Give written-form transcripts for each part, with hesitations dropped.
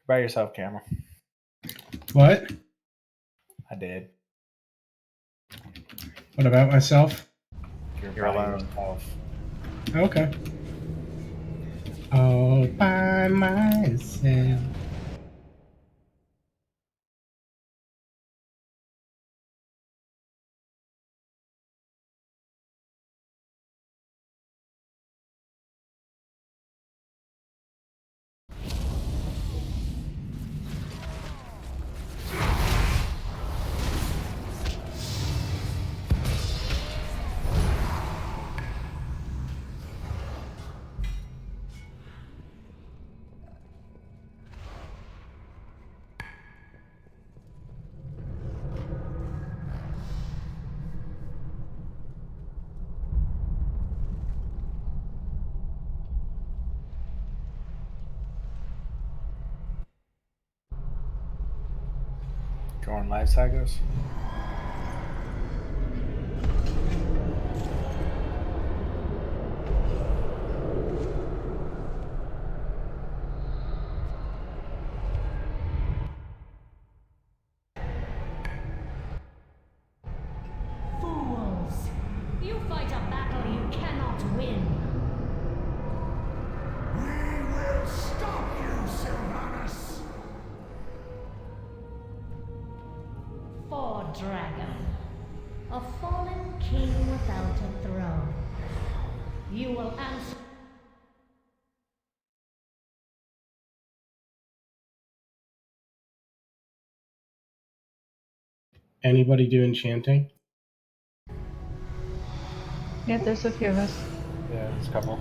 By yourself, camera. What? I did. What about myself? You're by alone. yourself. Okay. All by myself. Going live, Sagos? Fools! You fight a battle you cannot win. We will stop you, Sylvanus! For Dragon, a fallen king without a throne. You will answer. Anybody do enchanting? Yeah, there's a few of us. Yeah, there's a couple.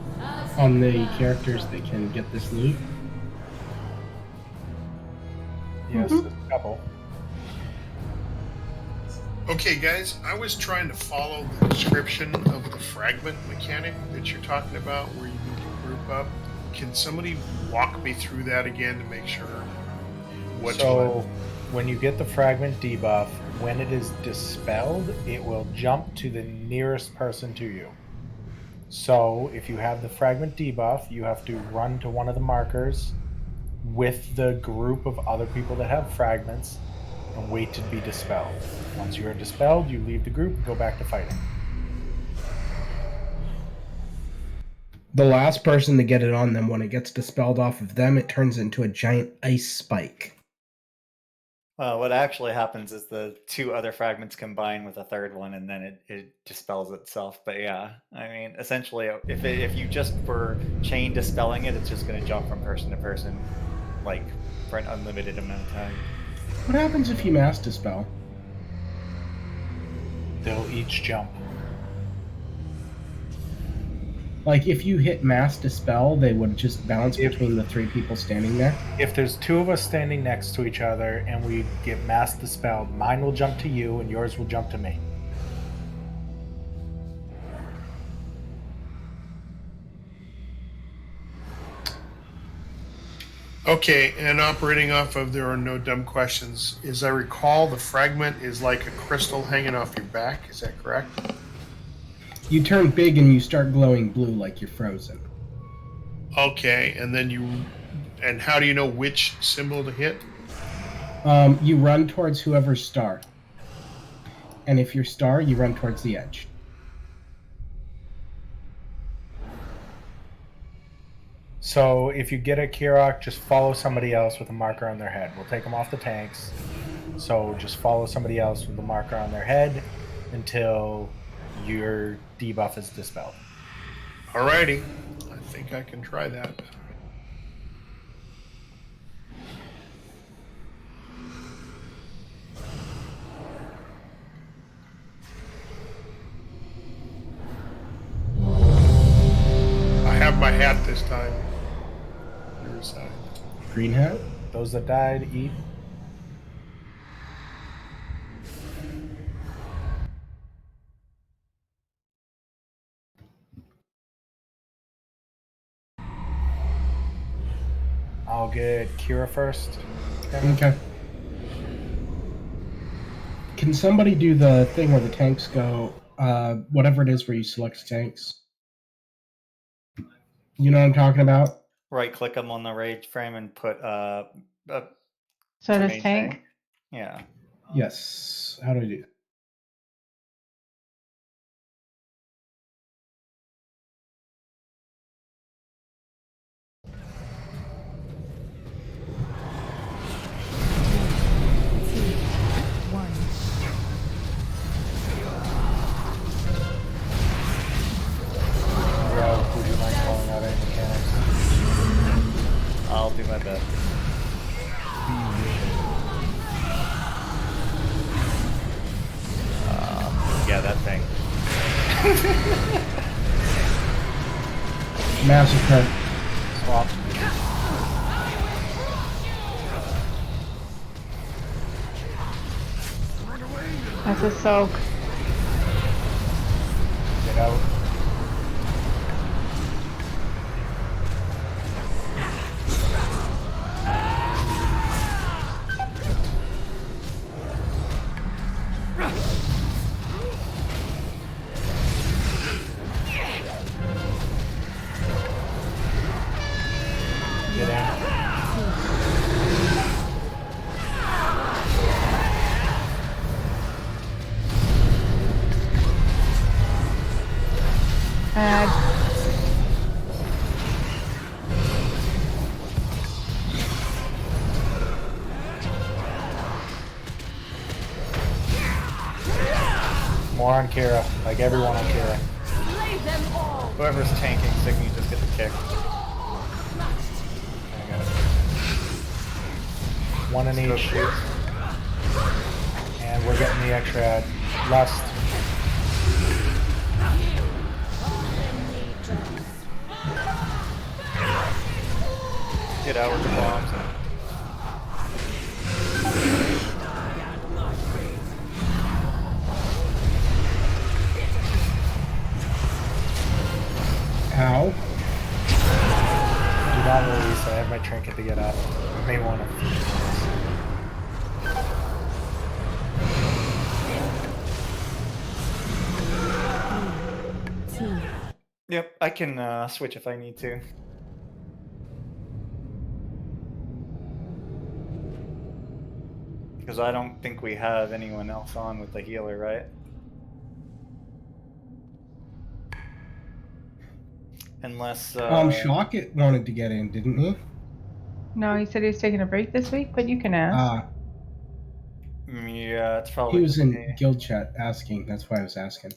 On the characters that can get this loot? Yes, there's a couple. Okay, guys, I was trying to follow the description of the fragment mechanic that you're talking about, where you can group up. Can somebody walk me through that again to make sure what's So, what? when you get the fragment debuff, when it is dispelled, it will jump to the nearest person to you. So, if you have the fragment debuff, you have to run to one of the markers with the group of other people that have fragments and wait to be dispelled. Once you are dispelled, you leave the group and go back to fighting. The last person to get it on them, when it gets dispelled off of them, it turns into a giant ice spike. Well, what actually happens is the two other fragments combine with a third one, and then it dispels itself. But yeah, I mean, essentially, if you just were chain dispelling it, it's just going to jump from person to person, like for an unlimited amount of time. What happens if you mass dispel? They'll each jump. Like, if you hit mass dispel, they would just bounce between the three people standing there? If there's two of us standing next to each other and we get mass dispelled, mine will jump to you and yours will jump to me. Okay, and operating off of there are no dumb questions. As I recall, the fragment is like a crystal hanging off your back. Is that correct? You turn big and you start glowing blue like you're frozen. Okay, and then and how do you know which symbol to hit? You run towards whoever's star. And if you're star, you run towards the edge. So if you get a Kirok, just follow somebody else with a marker on their head. We'll take them off the tanks. So just follow somebody else with a marker on their head until your debuff is dispelled. Alrighty, I think I can try that. I have my hat this time. Your side. Green hat? Those that died, eat. I'll get Kira first. Okay. Can somebody do the thing where the tanks go, whatever it is where you select tanks? You know what I'm talking about? Right click them on the rage frame and put So to does main tank. Yeah. Yes. How do I do that? Rogue, would you mind calling out any mechanics? I'll do my best. Yeah, that thing. Massacre. Swap. That's a soak. Get out. Get in. Bad. More on Kira, like everyone on Kira. Slay them all! Whoever's tanking Signy just gets a kick. I got it. One in each. And we're getting the extra lust. Get out with the bombs. Ow. Do not release. I have my trinket to get up. I may want to. Yep, I can switch if I need to. Because I don't think we have anyone else on with the healer, right? Unless Shockett wanted to get in, didn't he? No, he said he's taking a break this week, but you can ask. yeah, it's He probably was just in me. guild chat asking. That's why I was asking.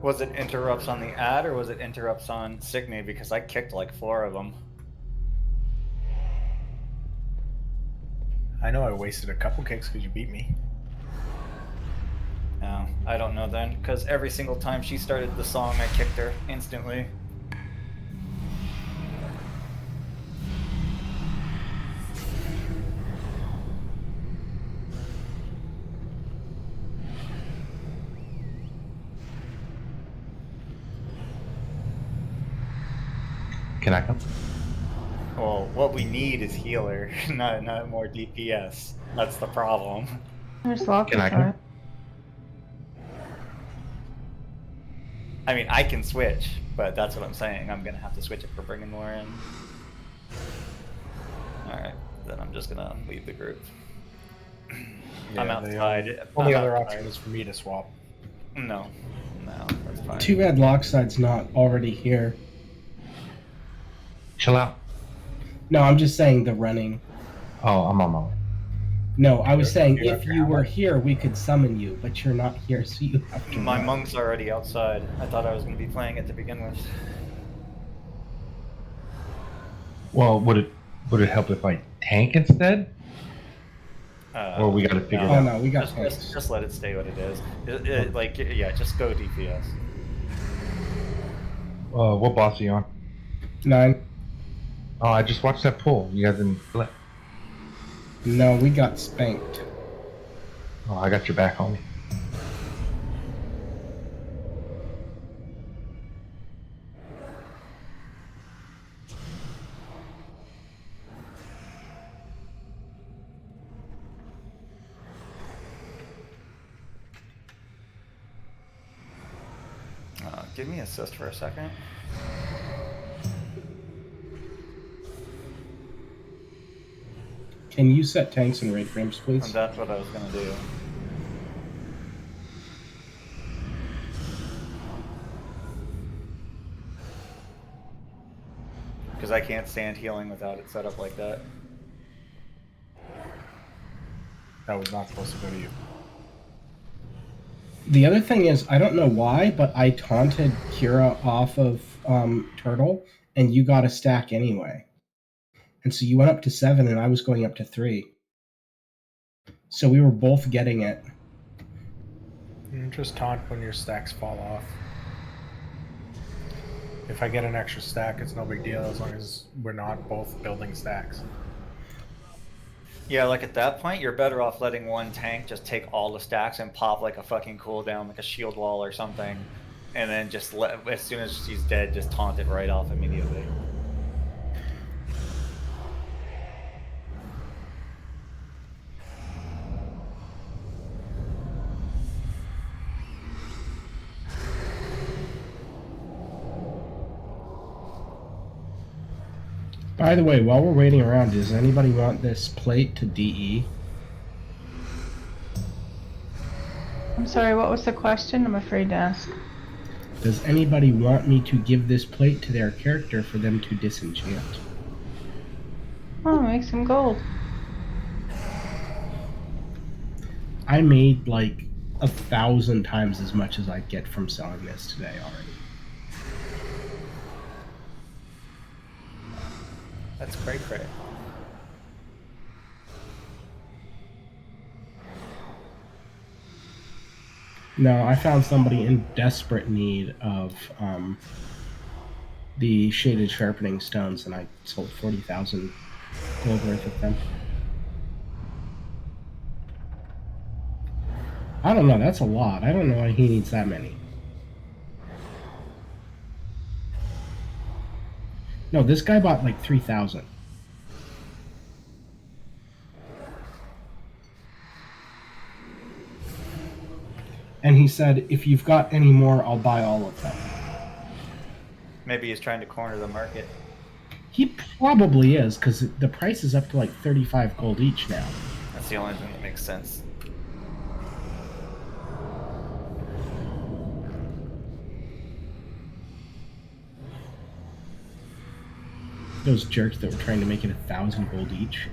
Was it interrupts on the ad or was it interrupts on Signy? Because I kicked like 4 of them. I know I wasted a couple kicks because you beat me. No, I don't know then. Because every single time she started the song, I kicked her instantly. Can I come? Well, what we need is healer, not more DPS. That's the problem. There's lots Can of I come? time. I mean, I can switch, but that's what I'm saying. I'm gonna have to switch if we're bringing more in. Alright, then I'm just gonna leave the group. I'm Yeah, outside. the only I'm other outside. option is for me to swap. No, that's fine. Too bad Lockside's not already here. Chill out. No, I'm just saying the running. Oh, I'm on my way. No, I was Do saying you have if your you were helmet? here, we could summon you, but you're not here, so you have to My run. monk's already outside. I thought I was gonna be playing it to begin with. Well, would it help if I tank instead? Or we got to figure it Oh out? no, we got Just, tanks. just let it stay what it is. Like, yeah, just go DPS. What boss are you on? 9. Oh, I just watched that pull. You guys didn't flip. No, we got spanked. Oh, I got your back, homie. Give me assist for a second. Can you set tanks and raid frames, please? And that's what I was gonna do. Because I can't stand healing without it set up like that. That was not supposed to go to you. The other thing is, I don't know why, but I taunted Kira off of Turtle, and you got a stack anyway. And so you went up to 7, and I was going up to 3. So we were both getting it. Just taunt when your stacks fall off. If I get an extra stack, it's no big deal as long as we're not both building stacks. Yeah, like at that point, you're better off letting one tank just take all the stacks and pop like a fucking cooldown, like a shield wall or something, and then just let, as soon as she's dead, just taunt it right off immediately. By the way, while we're waiting around, does anybody want this plate to DE? I'm sorry, what was the question? I'm afraid to ask. Does anybody want me to give this plate to their character for them to disenchant? Oh, make some gold. I made like 1,000 times as much as I get from selling this today already. That's cray. No, I found somebody in desperate need of the shaded sharpening stones, and I sold 40,000 gold worth of them. I don't know, that's a lot. I don't know why he needs that many. No, this guy bought like 3,000. And he said, if you've got any more, I'll buy all of them. Maybe he's trying to corner the market. He probably is, because the price is up to like 35 gold each now. That's the only thing that makes sense. Those jerks that were trying to make it 1,000 gold each.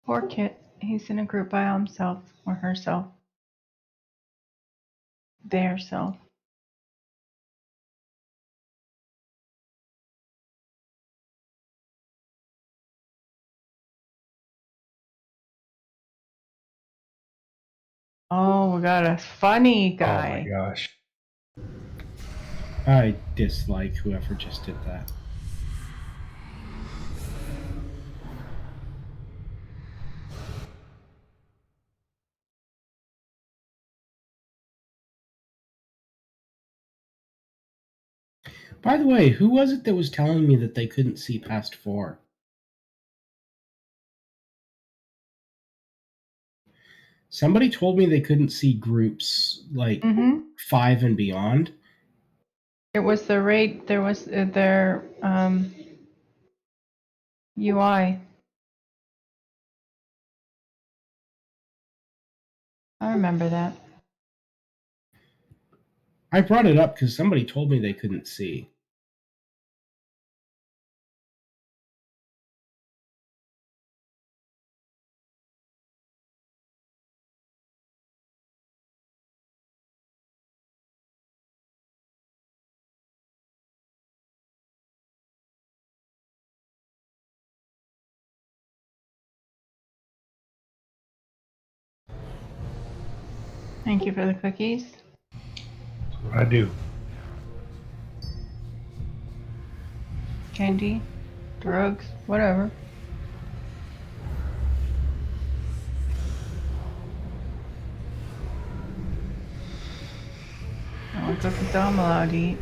Poor Kit. He's in a group by himself or herself. Their self. Oh, we got a funny guy. Oh my gosh. I dislike whoever just did that. By the way, who was it that was telling me that they couldn't see past 4? Somebody told me they couldn't see groups like 5 and beyond. It was the rate, there was their UI. I remember that. I brought it up because somebody told me they couldn't see. Thank you for the cookies. That's what I do. Candy. Drugs. Whatever. What cookies I'm allowed to eat.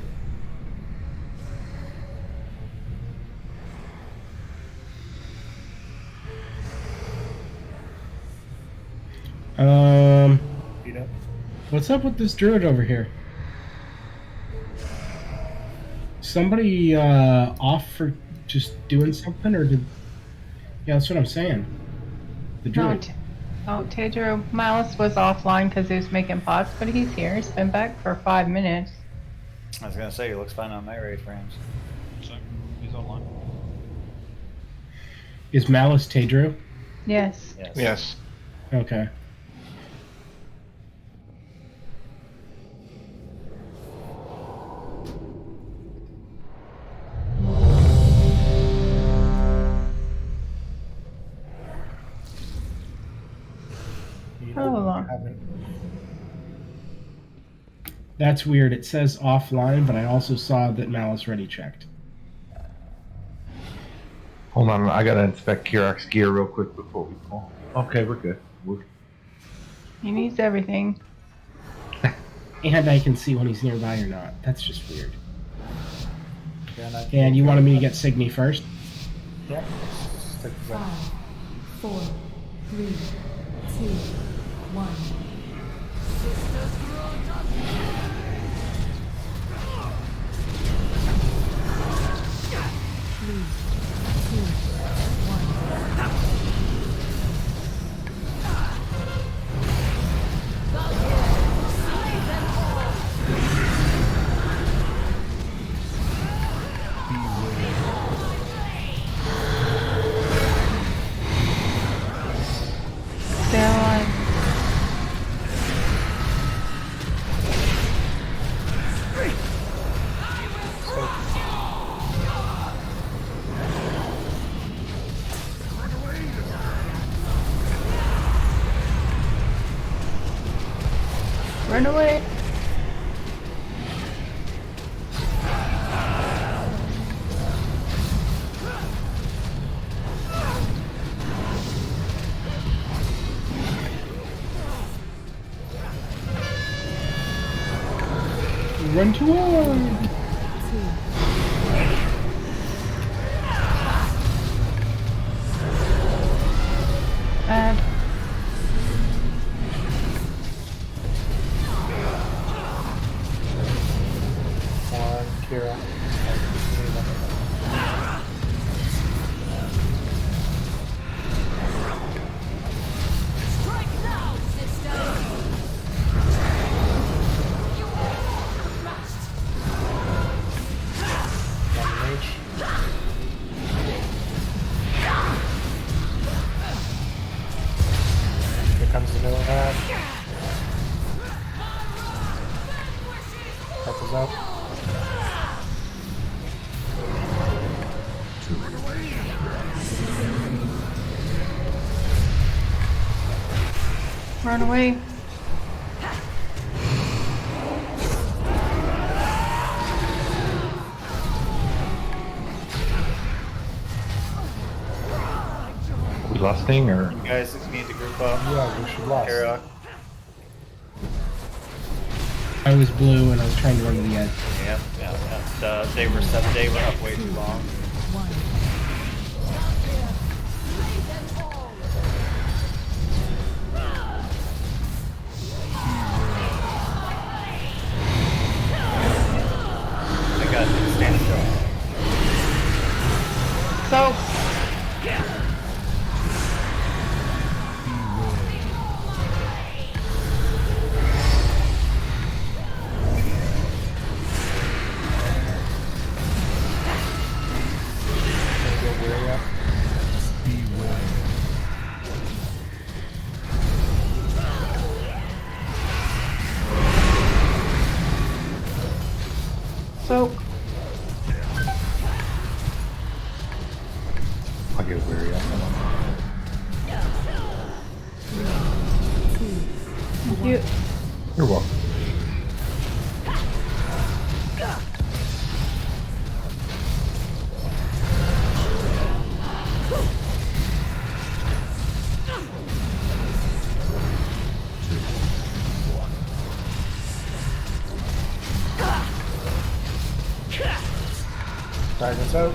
What's up with this druid over here? Somebody off for just doing something, or did? Yeah, that's what I'm saying. The druid. Tedro Malice was offline because he was making pots, but he's here. He's been back for 5 minutes. I was gonna say he looks fine on my raid frames. So he's online. Is Malice Tedro? Yes. Yes. Okay. Oh, That's weird. It says offline, but I also saw that Malice ready checked. Hold on, I gotta inspect Kirok's gear real quick before we pull. Okay, we're good. he needs everything. And I can see when he's nearby or not. That's just weird. Yeah, And you wanted me to get Signy first? Yep. Stick to that. 5, 4, 3, 2, 1. Stay alive. Run away. Run toward! Bad. One, Kira. Strike now, sister! You are crushed! One mage. Here comes the new ad. Help us out. Run away. We lost thing or? You guys need to group up. Yeah, we should lost. Kirok. I was blue and I was trying to run to the edge. Yep. They were up way too long. I got it. Stand still. So, soak. I'll get weary up. Thank you. You're welcome. Fragments out.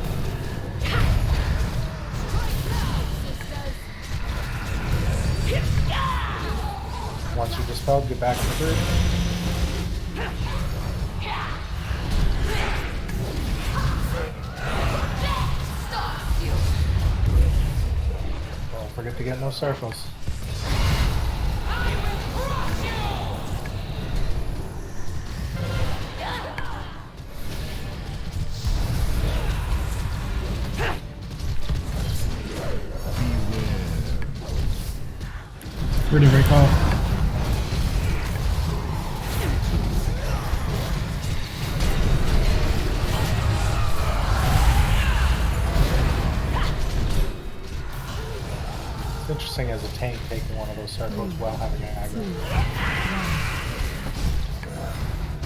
Once you're dispelled, get back to the group. Don't forget to get no circles. Pretty recall. It's interesting as a tank taking one of those circles while having an aggro.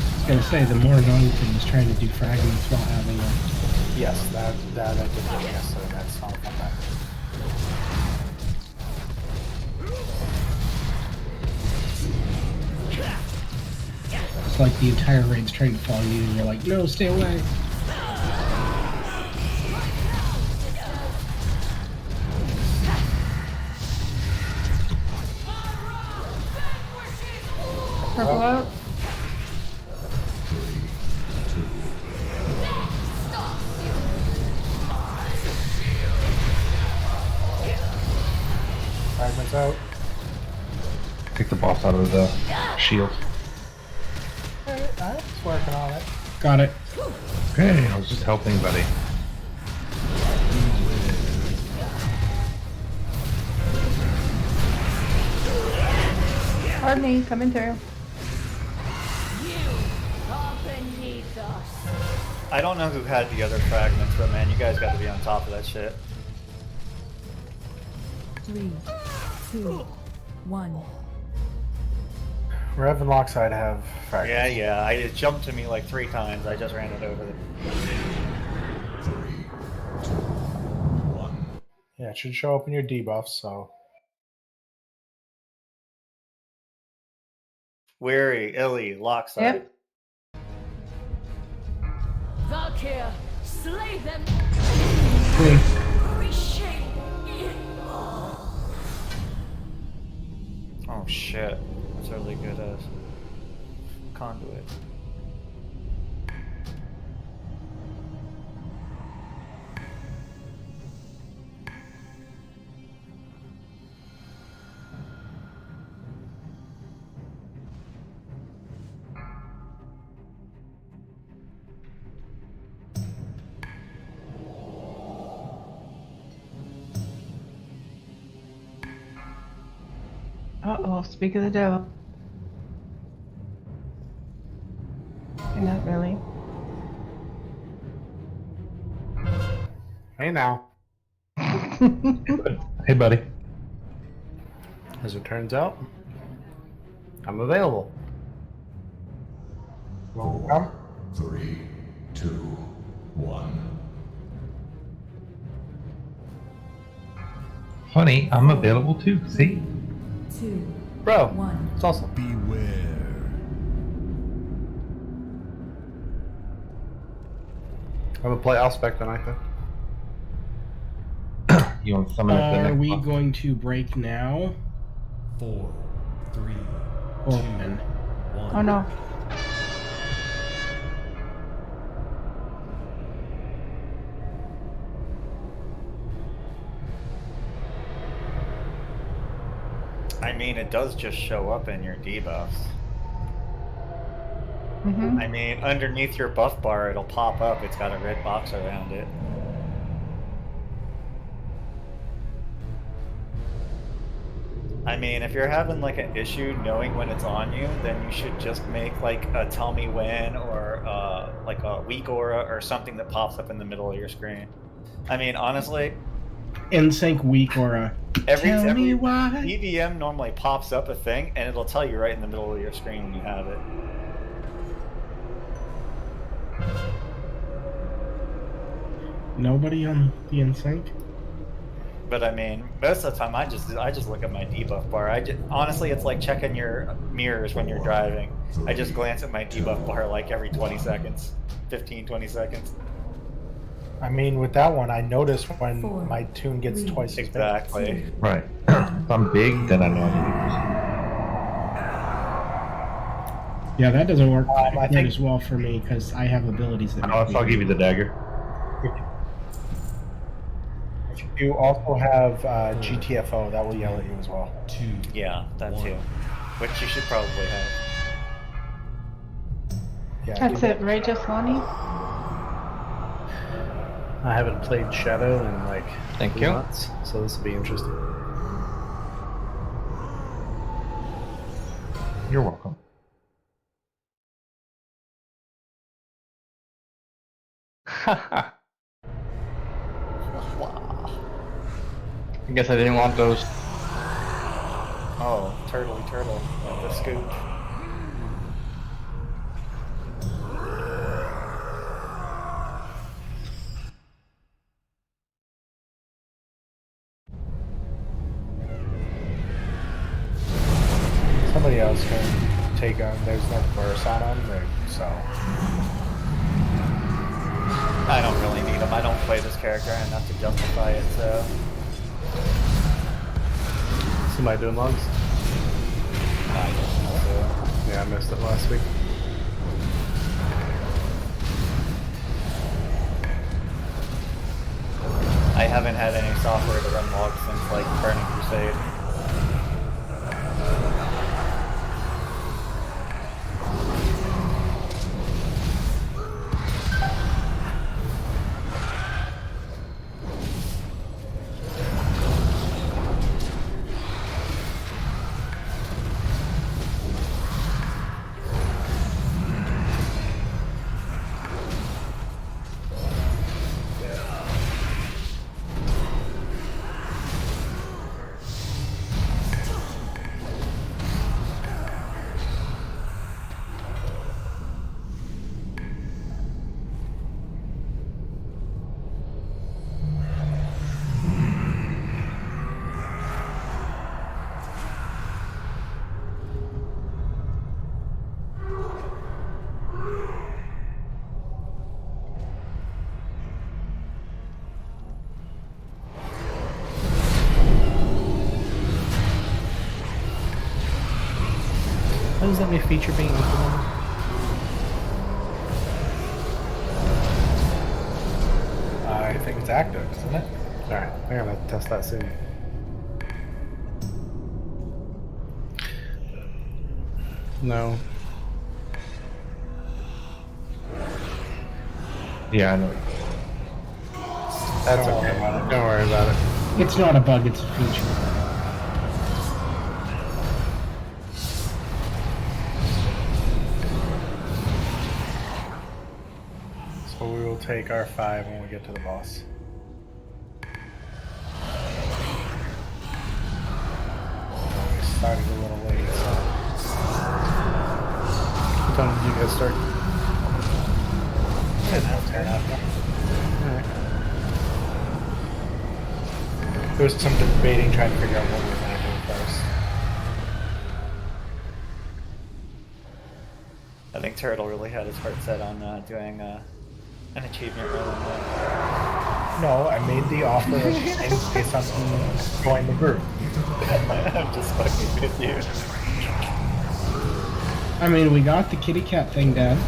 I was gonna say, the more annoying thing is trying to do fragments while having a... Yes, that I did do yesterday. That's not fun. It's like the entire raid's trying to follow you and you're like, no, stay away. Purple out. Fragments out. Take the boss out of the shield. Alright, it's working on it. Got it. Okay, I was just helping, buddy. Pardon me, coming through. I don't know who had the other fragments, but man, you guys got to be on top of that shit. 3, 2, 1. Rev and Lockside have fragments. Yeah, it jumped to me like 3 times. I just ran it over the... Yeah, it should show up in your debuffs, so. Weary, Illy, Lockside. Yep. Valkyr, slay them! Reshape it all! Oh shit, that's really good as conduit. Uh-oh, speak of the devil. Not really. Hey now. Hey, buddy. As it turns out, I'm available. Want to come? 3, 2, 1. Funny, I'm available too. See? 2, Bro, 1. it's awesome. Beware. I'm gonna play Alspec tonight then. You want to summon it the Are next we month? going to break now? 4, 3, Or when? 1. Oh no. I mean, it does just show up in your debuffs. Mm-hmm. I mean, underneath your buff bar, it'll pop up. It's got a red box around it. I mean, if you're having like an issue knowing when it's on you, then you should just make like a tell me when or like a weak aura or something that pops up in the middle of your screen. I mean, honestly, In sync weak aura. Tell me why. EVM normally pops up a thing, and it'll tell you right in the middle of your screen when you have it. Nobody on the in sync? But I mean, most of the time, I just look at my debuff bar. Honestly, it's like checking your mirrors when you're driving. I just glance at my debuff bar like every 20 seconds, 15, 20 seconds. I mean, with that one, I notice when my tune gets twice as big. Exactly. Right. If I'm big, then I know I'm big. Yeah, that doesn't work I quite think- as well for me because I have abilities that make me I'll give you the dagger. If you also have GTFO, that will yell at you as well. 2. Yeah, that too. Which you should probably have. Yeah, That's it, right, Jesselani? I haven't played Shadow in like Thank you. months, so this will be interesting. You're welcome. I guess I didn't want those. Oh, turtle with the scoop. somebody else can take on. There's no burst on them, so. I don't really need them. I don't play this character enough to justify it, so. Somebody doing logs? I don't know, so. Yeah, I missed it last week. I haven't had any software to run logs since like Burning Crusade. How does that new feature being implemented? I think it's active, isn't it? Alright, I gotta test that soon. No. Yeah, I know. That's okay. Don't worry about it. It's not a bug, it's a feature. So we will take our 5 when we get to the boss. We started a little late, so. What time did you guys start? Yeah, now 10 after. Alright. There was some debating trying to figure out what we were going to do first. I think Turtle really had his heart set on doing an achievement rather than No, I made the offer of things based on who joined the group. I'm just fucking with you. I mean, we got the kitty cat thing done.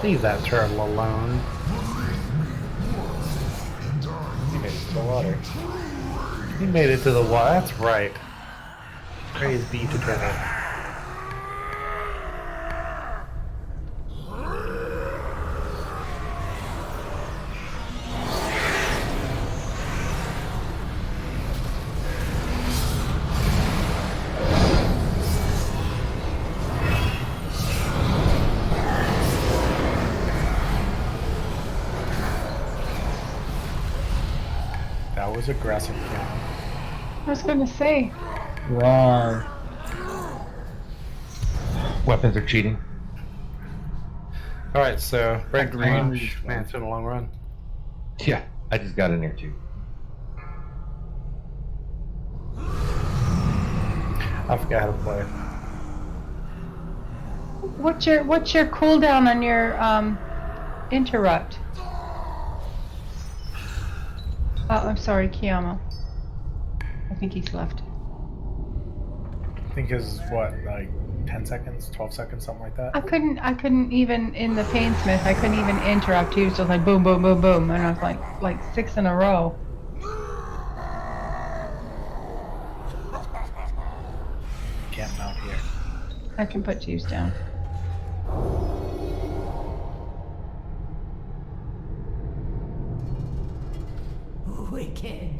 Leave that turtle alone. He made it to the water. He made it to the water. That's right. Praise be to turtle. That was aggressive, Kiana. I was gonna say. Rawr. Weapons are cheating. Alright, so break Agreed. range, man, in the long run. Yeah, I just got in there too. I forgot how to play. What's your cooldown on your interrupt? Oh, I'm sorry, Kiyama. I think he's left. I think is what, like 10 seconds, 12 seconds, something like that. I couldn't even in the Painsmith. I couldn't even interrupt. He was just like boom, boom, boom, boom, and I was like 6 in a row. Can't mount here. I can put Jeeves down. Wicked.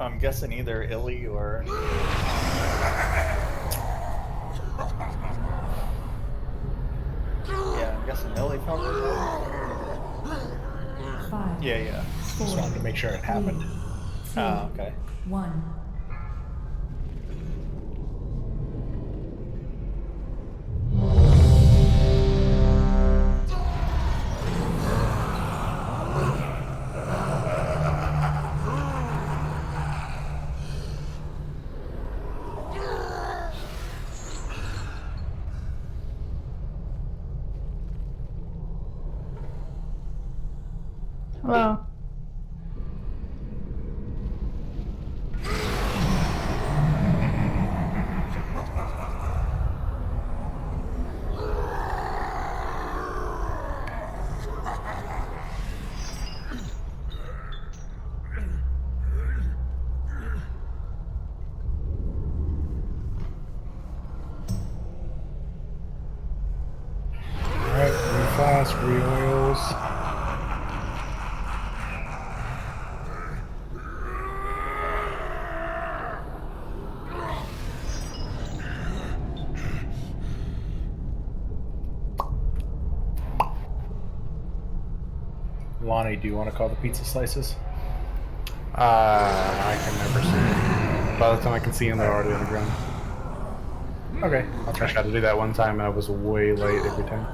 I'm guessing either Illy or. Yeah, I'm guessing Illy probably did. 5. Yeah. Just wanted to make sure it happened. Oh, okay. 1. Hello. Alright, reflask, re-oils. Lonnie, do you want to call the pizza slices? I can never see. By the time I can see them, they're already on the ground. Okay, I'll I try. tried to do that one time, and I was way late every time.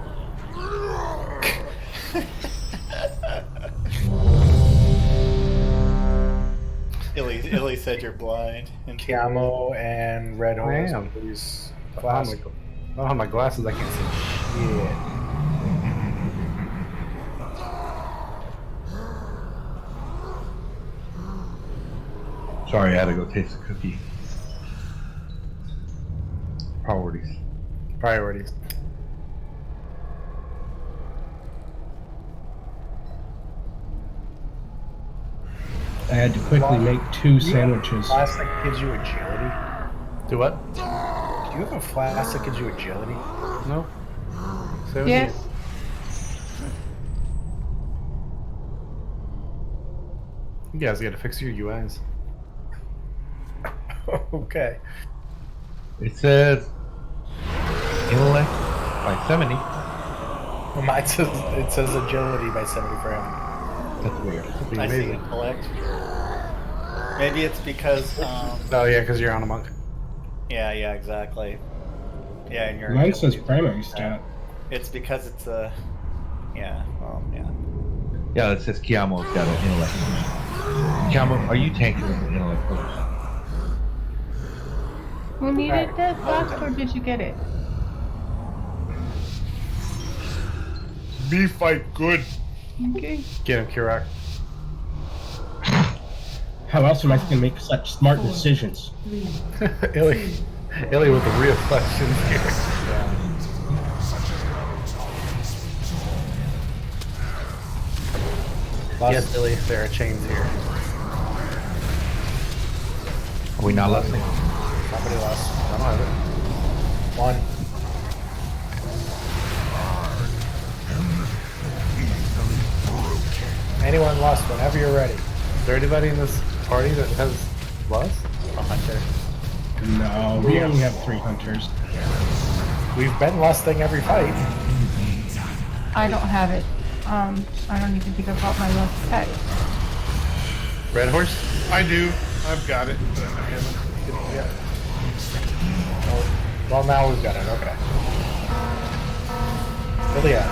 Illy said you're blind. And Camo and red I oils. am. Please. I don't have my glasses. I can't see shit. Sorry, I had to go taste a cookie. Priorities. Priorities. I had to quickly make 2 sandwiches. Flask that gives you agility. Do what? Do you have a flask that gives you agility? No. Yes. You guys got to fix your UIs. Okay. It says intellect by 70. Well, mine says it says agility by 70 for him. That's weird. That'd be I see amazing. intellect. Maybe it's because. Oh yeah, because you're on a monk. Yeah, exactly. Yeah, and your Mine says agility- primary stat. It's because it's a. Yeah. Well, yeah. Yeah, it says Kiamo's got an intellect. Kiamo, are you tanking with an intellect first? Who needed that last, or did you get it? Me fight good. Okay. Get him, Kirak. How else am I going to make such smart decisions? 3. Illy with the real questions here. Yes, Illy, there are chains here. Are we not listening? Somebody lost. I don't have it. 1. Anyone lost whenever you're ready. Is there anybody in this party that has lost? A hunter. No, we only have 3 hunters. We've been lusting every fight. I don't have it. I don't even think I bought my last pet. Red horse? I do. I've got it, but I haven't. Yeah. Well, now we've got it. Okay. Iliad.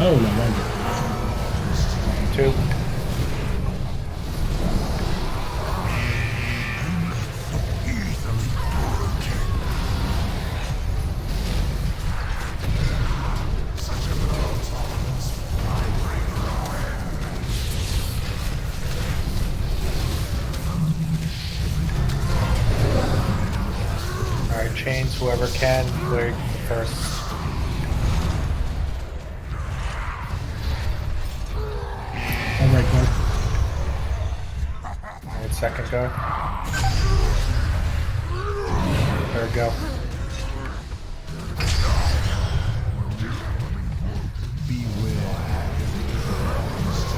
Oh, no wonder. 2. Alright, chains, whoever can, clear first. Alright, go. Alright, second go. Third go.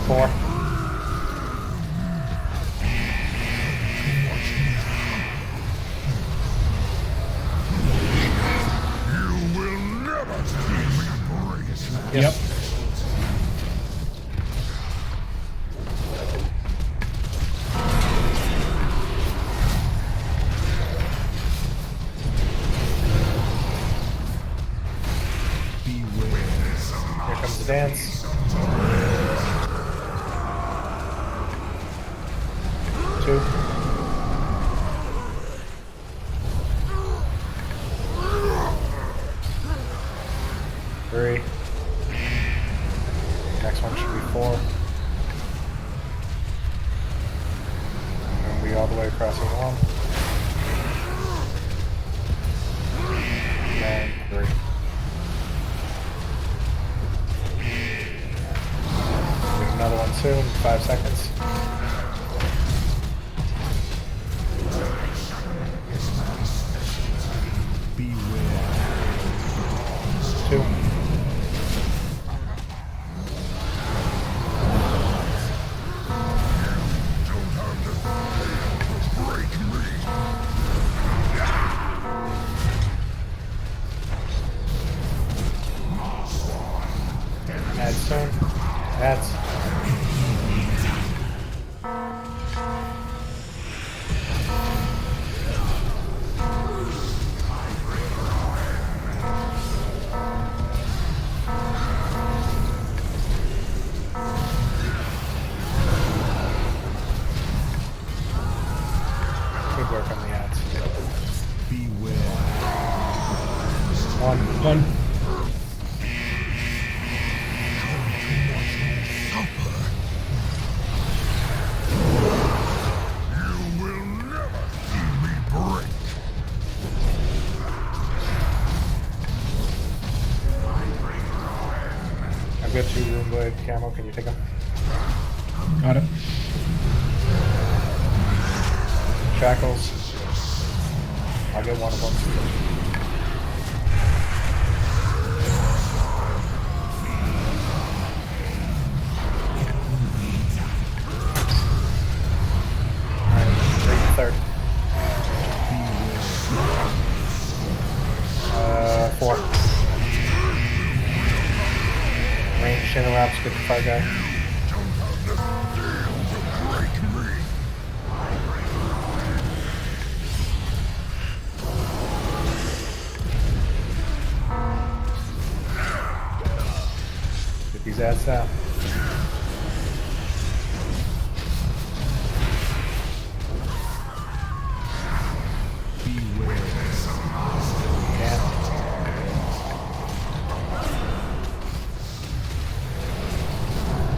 4. Yep. Here comes the dance. 2. 3. Next one should be 4. And we all the way across in 1. And 3. There's another one soon, 5 seconds. 2. 'Ads soon. Ads. Good work on the ads. 1. I've got 2 Rune Blade camo. Can you take them? Got it. Shackles. I'll get one of them. Third. 4. Range Shin Wraps, 55 guy. Get these ads down.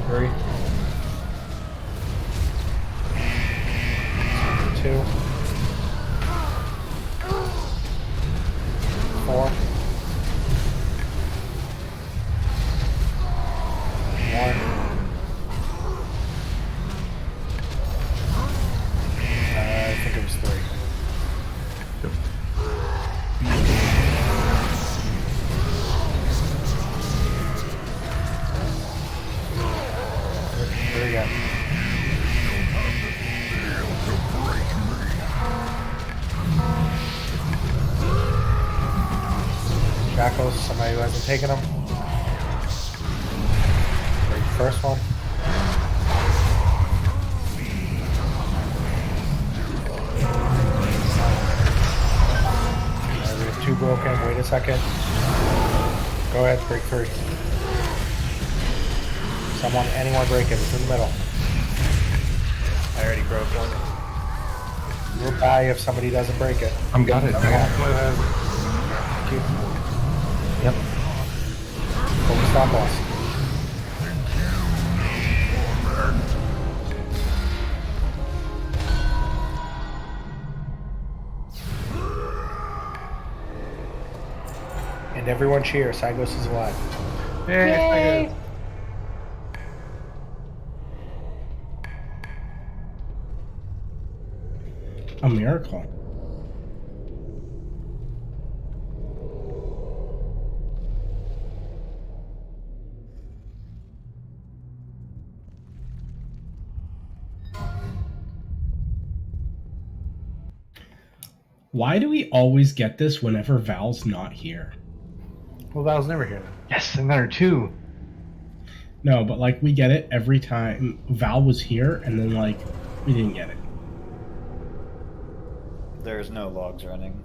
Three. 2. 4. 1. I think it was 3. There we go. Shackles, somebody who hasn't taken them. Break the first one. Alright, we have 2 broken. Wait a second. Go ahead, break 3. Anyone break it. It's in the middle. I already broke one. We'll die if somebody doesn't break it. Got it. Go ahead. Thank you. Yep. Focus on boss. And everyone cheer. Cygos is alive. Yay! A miracle. Why do we always get this whenever Val's not here? Well, Val's never here. Yes, another 2. No, but like we get it every time Val was here, and then like we didn't get it. There's no logs running.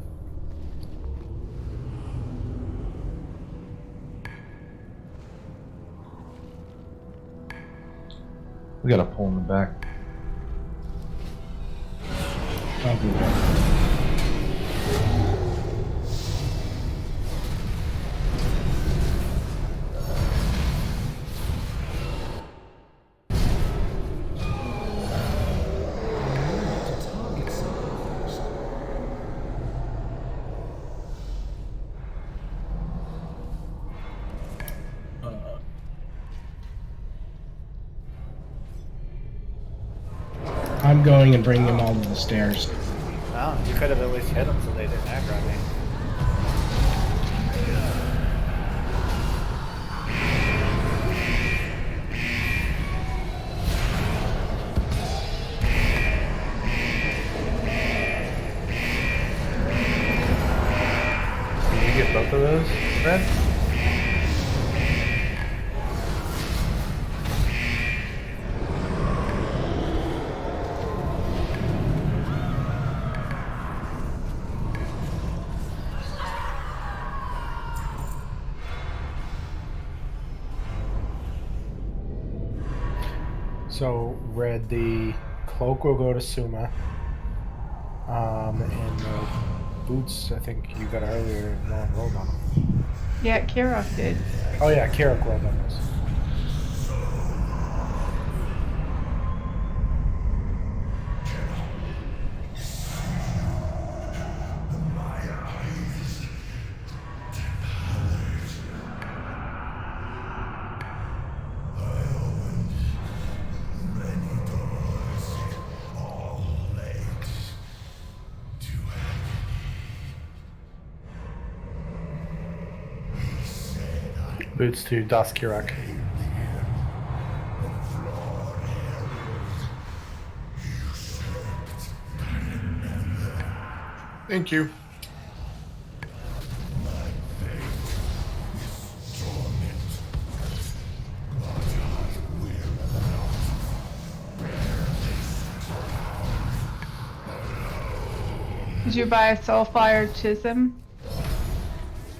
We gotta pull in the back. I'll do that. I'm going and bringing them all to the stairs. Oh, you could have at least hit them so they didn't aggro me. Can you get both of those, Red? So, Red, the cloak will go to Suma. And the boots, I think you got earlier, no one rolled on them. Yeah, Kirok did. Oh yeah, Kirak rolled on those. Boots to Das Kirak. Thank you. Did you buy a Soulfire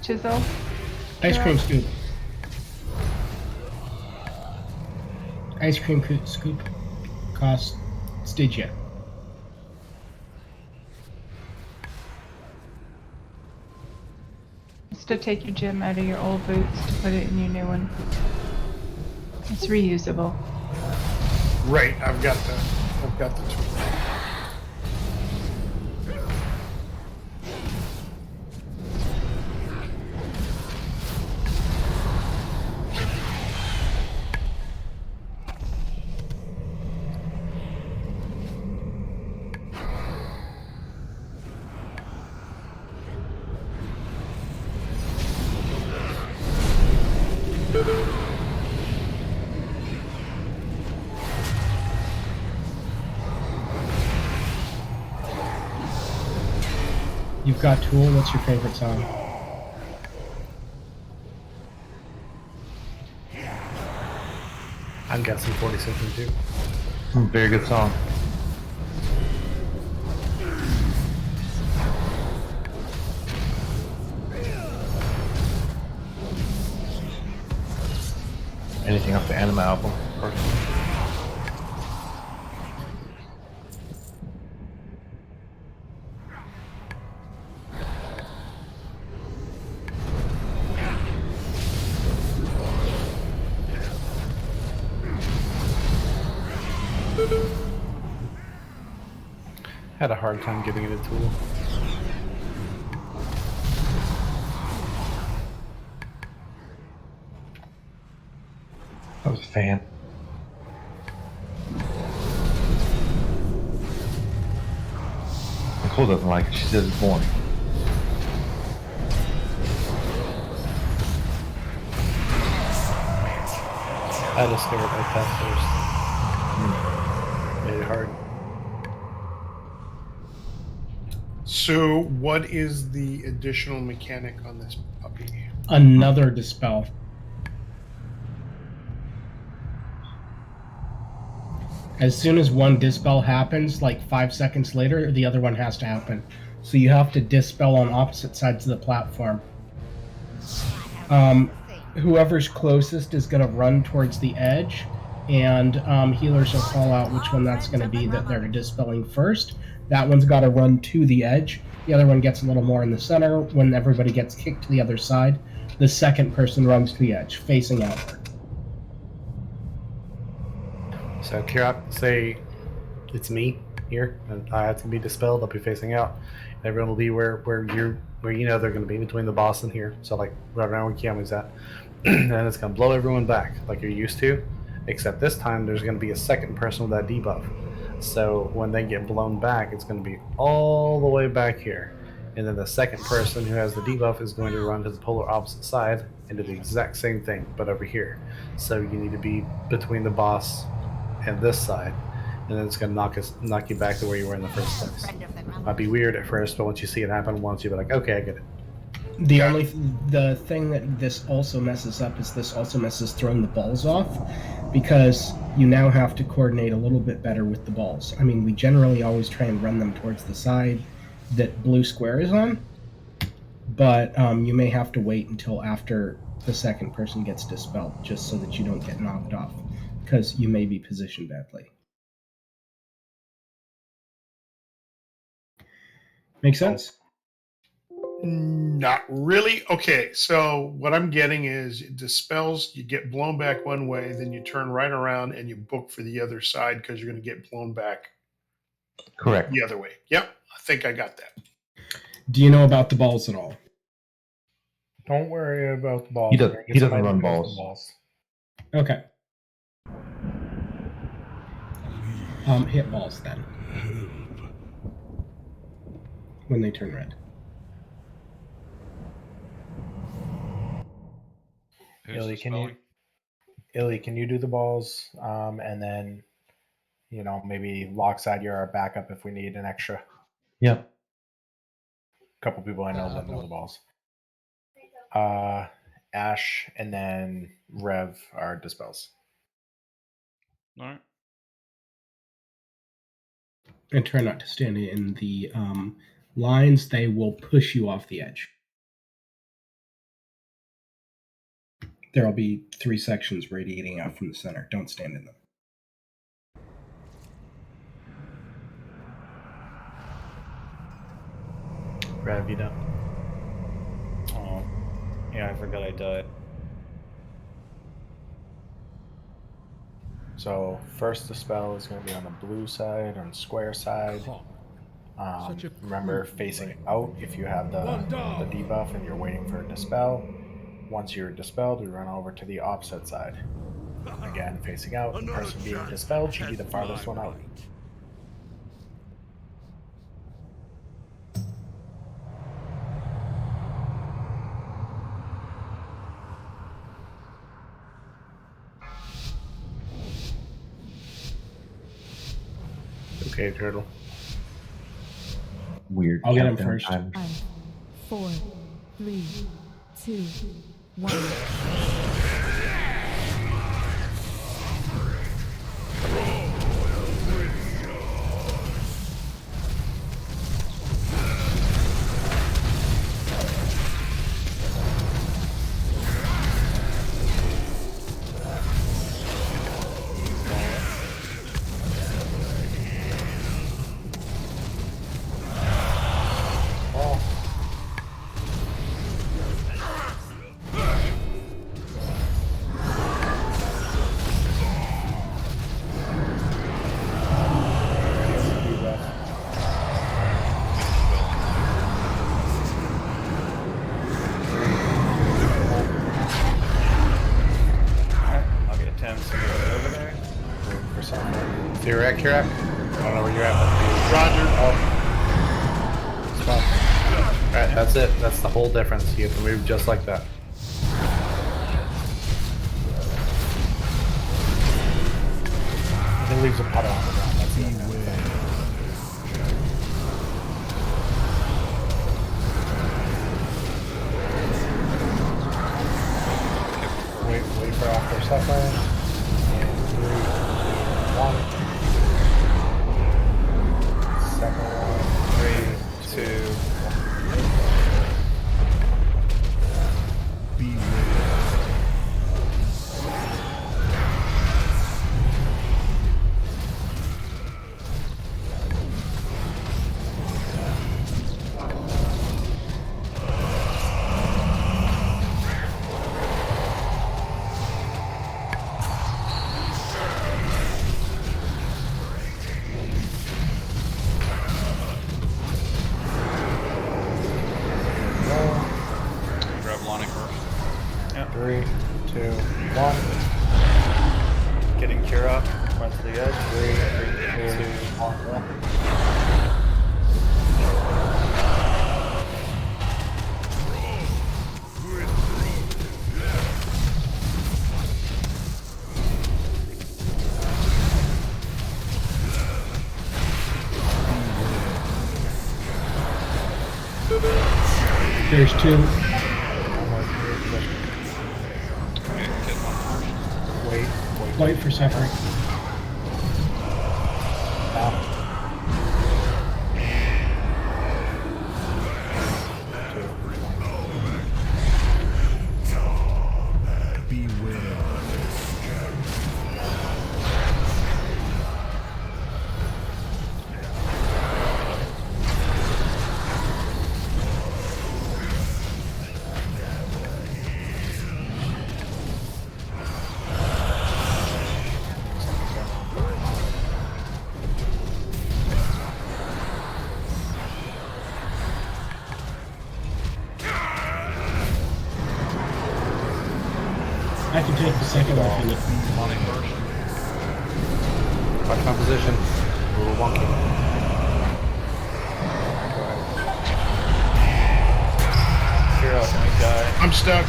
Chisel? Ice cream scoop. Ice cream scoop costs Stygia. It's to take your gem out of your old boots to put it in your new one. It's reusable. Right, I've got the tool. You've got Tool. What's your favorite song? I'm guessing 46 and 2. Very good song. Anything off the Anima album, of course. Had a hard time getting it a tool. I was a fan. Nicole doesn't like it. She says it's boring. I discovered like that first. Made it hard. So, what is the additional mechanic on this puppy? Another dispel. As soon as one dispel happens, like 5 seconds later, the other one has to happen. So you have to dispel on opposite sides of the platform. Whoever's closest is going to run towards the edge, and healers will call out which one that's going to be that they're dispelling first. That one's got to run to the edge. The other one gets a little more in the center. When everybody gets kicked to the other side, the second person runs to the edge, facing outward. So, Kirok, say it's me here, and I have to be dispelled. I'll be facing out. Everyone will be where you know they're going to be, between the boss and here. So, like, right around where Kiami's at. And it's going to blow everyone back like you're used to, except this time there's going to be a second person with that debuff. So when they get blown back, it's going to be all the way back here. And then the second person who has the debuff is going to run to the polar opposite side and do the exact same thing, but over here. So you need to be between the boss and this side, and then it's going to knock you back to where you were in the first place. Might be weird at first, but once you see it happen once, you'll be like, okay, I get it. The thing that this also messes up is this also messes throwing the balls off, because you now have to coordinate a little bit better with the balls. I mean, we generally always try and run them towards the side that blue square is on, but you may have to wait until after the second person gets dispelled, just so that you don't get knocked off, because you may be positioned badly. Make sense? Not really. Okay, so what I'm getting is dispels, you get blown back one way, then you turn right around and you book for the other side because you're going to get blown back Correct. the other way. Yep, I think I got that. Do you know about the balls at all? Don't worry about the balls. He doesn't run balls. Okay. Hit balls then. When they turn red. Illy, can you do the balls? And then, maybe Lockside, you're our backup if we need an extra. Yep. A couple people I know that know the balls. Ash and then Rev are dispels. All right. And try not to stand in the lines. They will push you off the edge. There will be 3 sections radiating out from the center. Don't stand in them. Rev, you know. Oh, yeah, I forgot I died. So first dispel is going to be on the blue side, on the square side. Remember, facing out if you have the debuff and you're waiting for a dispel. Once you're dispelled, we run over to the opposite side. Again, facing out, the person being dispelled should be the farthest one out. Okay, Turtle. Weird. I'll get him first. 5, 4, 3, 2, 1. So you're at Kirak? I don't know where you're at. Roger. Oh. It's fine. Alright, that's it. That's the whole difference. You have to move just like that. It leaves a puddle on the ground. That's the only thing. There's two. Wait for separate. I can take the second one if you need. Money first. Watch my position. A little wonky. You're up, my guy. I'm stuck.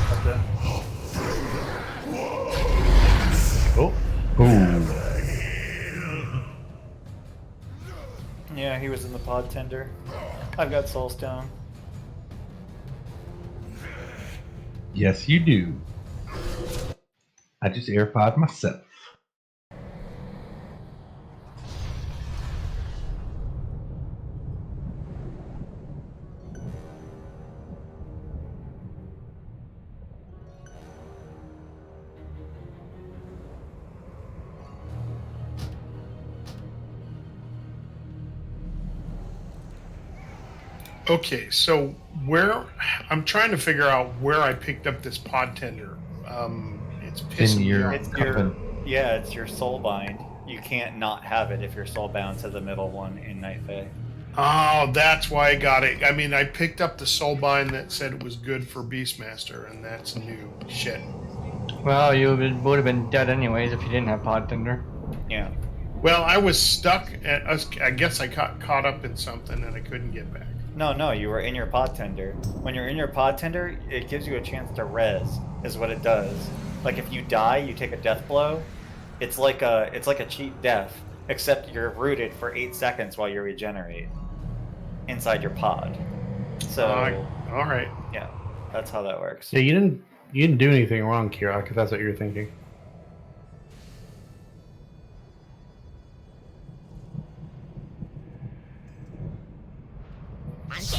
Oh. Ooh. Yeah, he was in the pod tender. I've got Soulstone. Yes, you do. I just AirPod myself. Okay, so where I'm trying to figure out where I picked up this pod tender. It's pissing me your off. It's your soul bind. You can't not have it if you're soul bound to the middle one in Night Fae. Oh, that's why I got it. I mean, I picked up the soulbind that said it was good for Beastmaster, and that's new shit. Well, you would have been dead anyways if you didn't have Pod Tender. Yeah. Well, I was stuck. I guess I got caught up in something and I couldn't get back. No, you were in your pod tender. When you're in your pod tender, it gives you a chance to res, is what it does. Like if you die, you take a death blow. It's like a cheat death, except you're rooted for 8 seconds while you regenerate inside your pod. So all right. Yeah, that's how that works. Yeah, you didn't do anything wrong, Kira, if that's what you're thinking.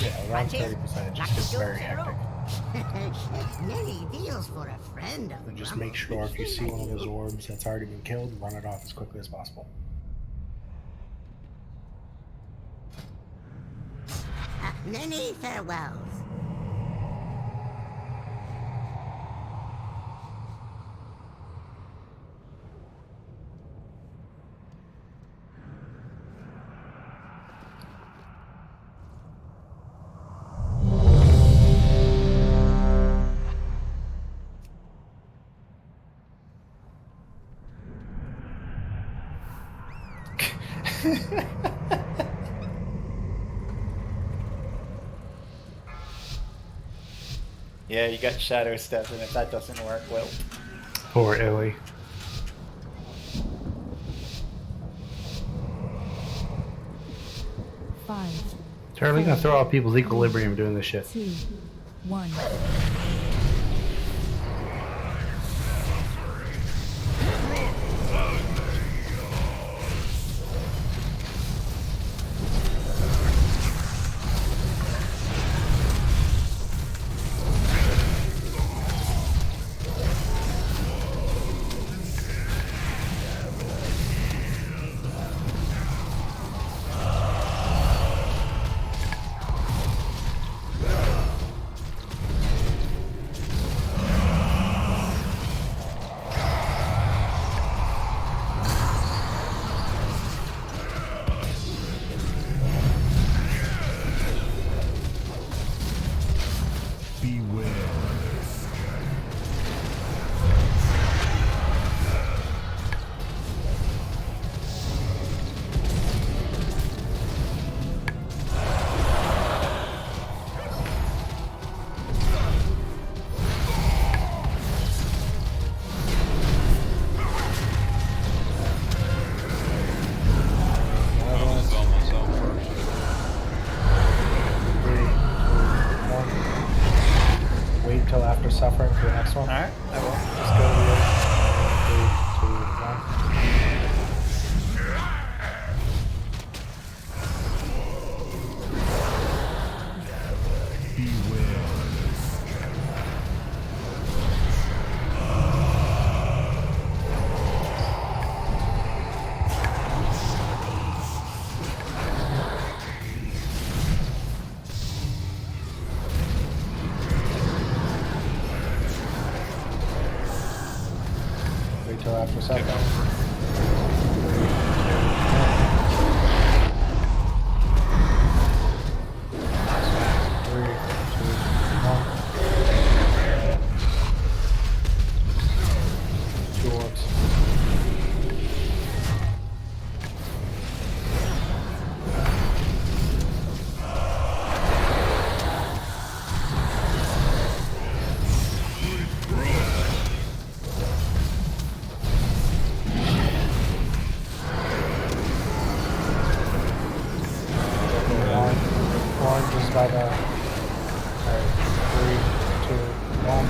Yeah, around 30%. It just gets very hectic. Many deals for a friend of And just make sure if you see one of those orbs that's already been killed, run it off as quickly as possible. Many farewells. Yeah, you got Shadow Step, and if that doesn't work, well... Poor Illy. Five. Charlie, you're gonna throw out people's equilibrium doing this shit. 2, 1. last one. All right, I will. Just go to the 3, 2, 1. Wait till after second. Orange is by the. Alright, 3, 2, 1.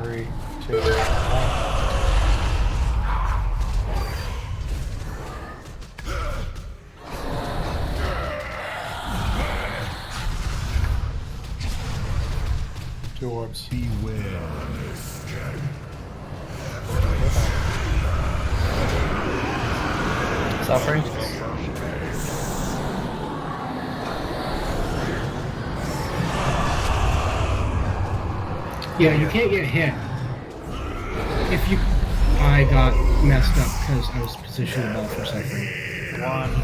3, 2, 1. Two orbs. Suffering? Yeah, you can't get hit. If you... I got messed up because I was positioned the ball for suffering. 1.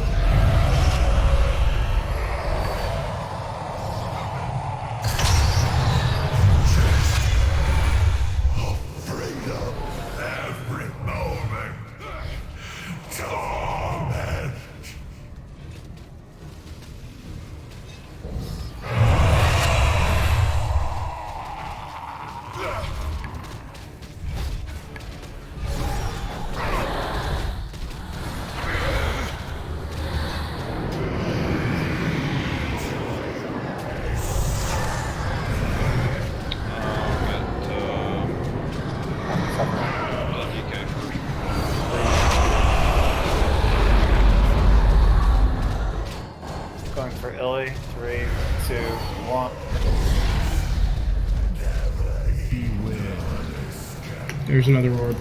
Going for Illy. 3, 2, 1. There's another orb.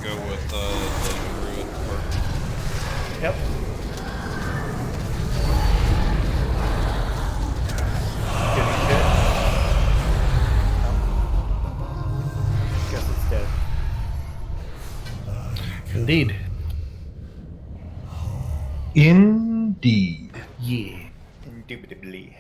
Go with the druid part. Yep. Getting hit. Guess it's dead. Indeed. Indeed. Yeah. Indubitably.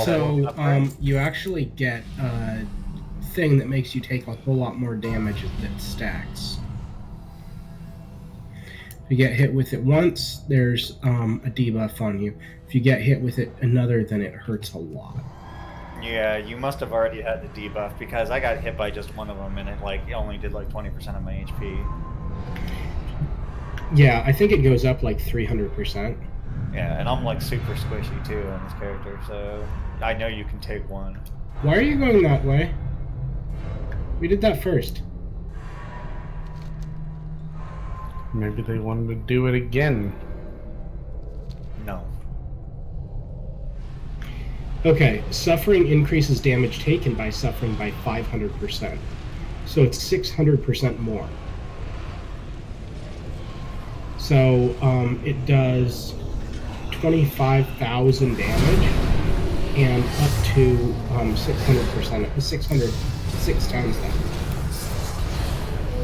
So, you actually get a thing that makes you take a whole lot more damage that stacks. If you get hit with it once, there's a debuff on you. If you get hit with it another, then it hurts a lot. Yeah, you must have already had the debuff because I got hit by just one of them and it only did like 20% of my HP. Yeah, I think it goes up like 300%. Yeah, and I'm like super squishy too on this character, so I know you can take one. Why are you going that way? We did that first. Maybe they wanted to do it again. No. Okay, suffering increases damage taken by suffering by 500%. So it's 600% more. So it does 25,000 damage and up to 600%. 606 times that.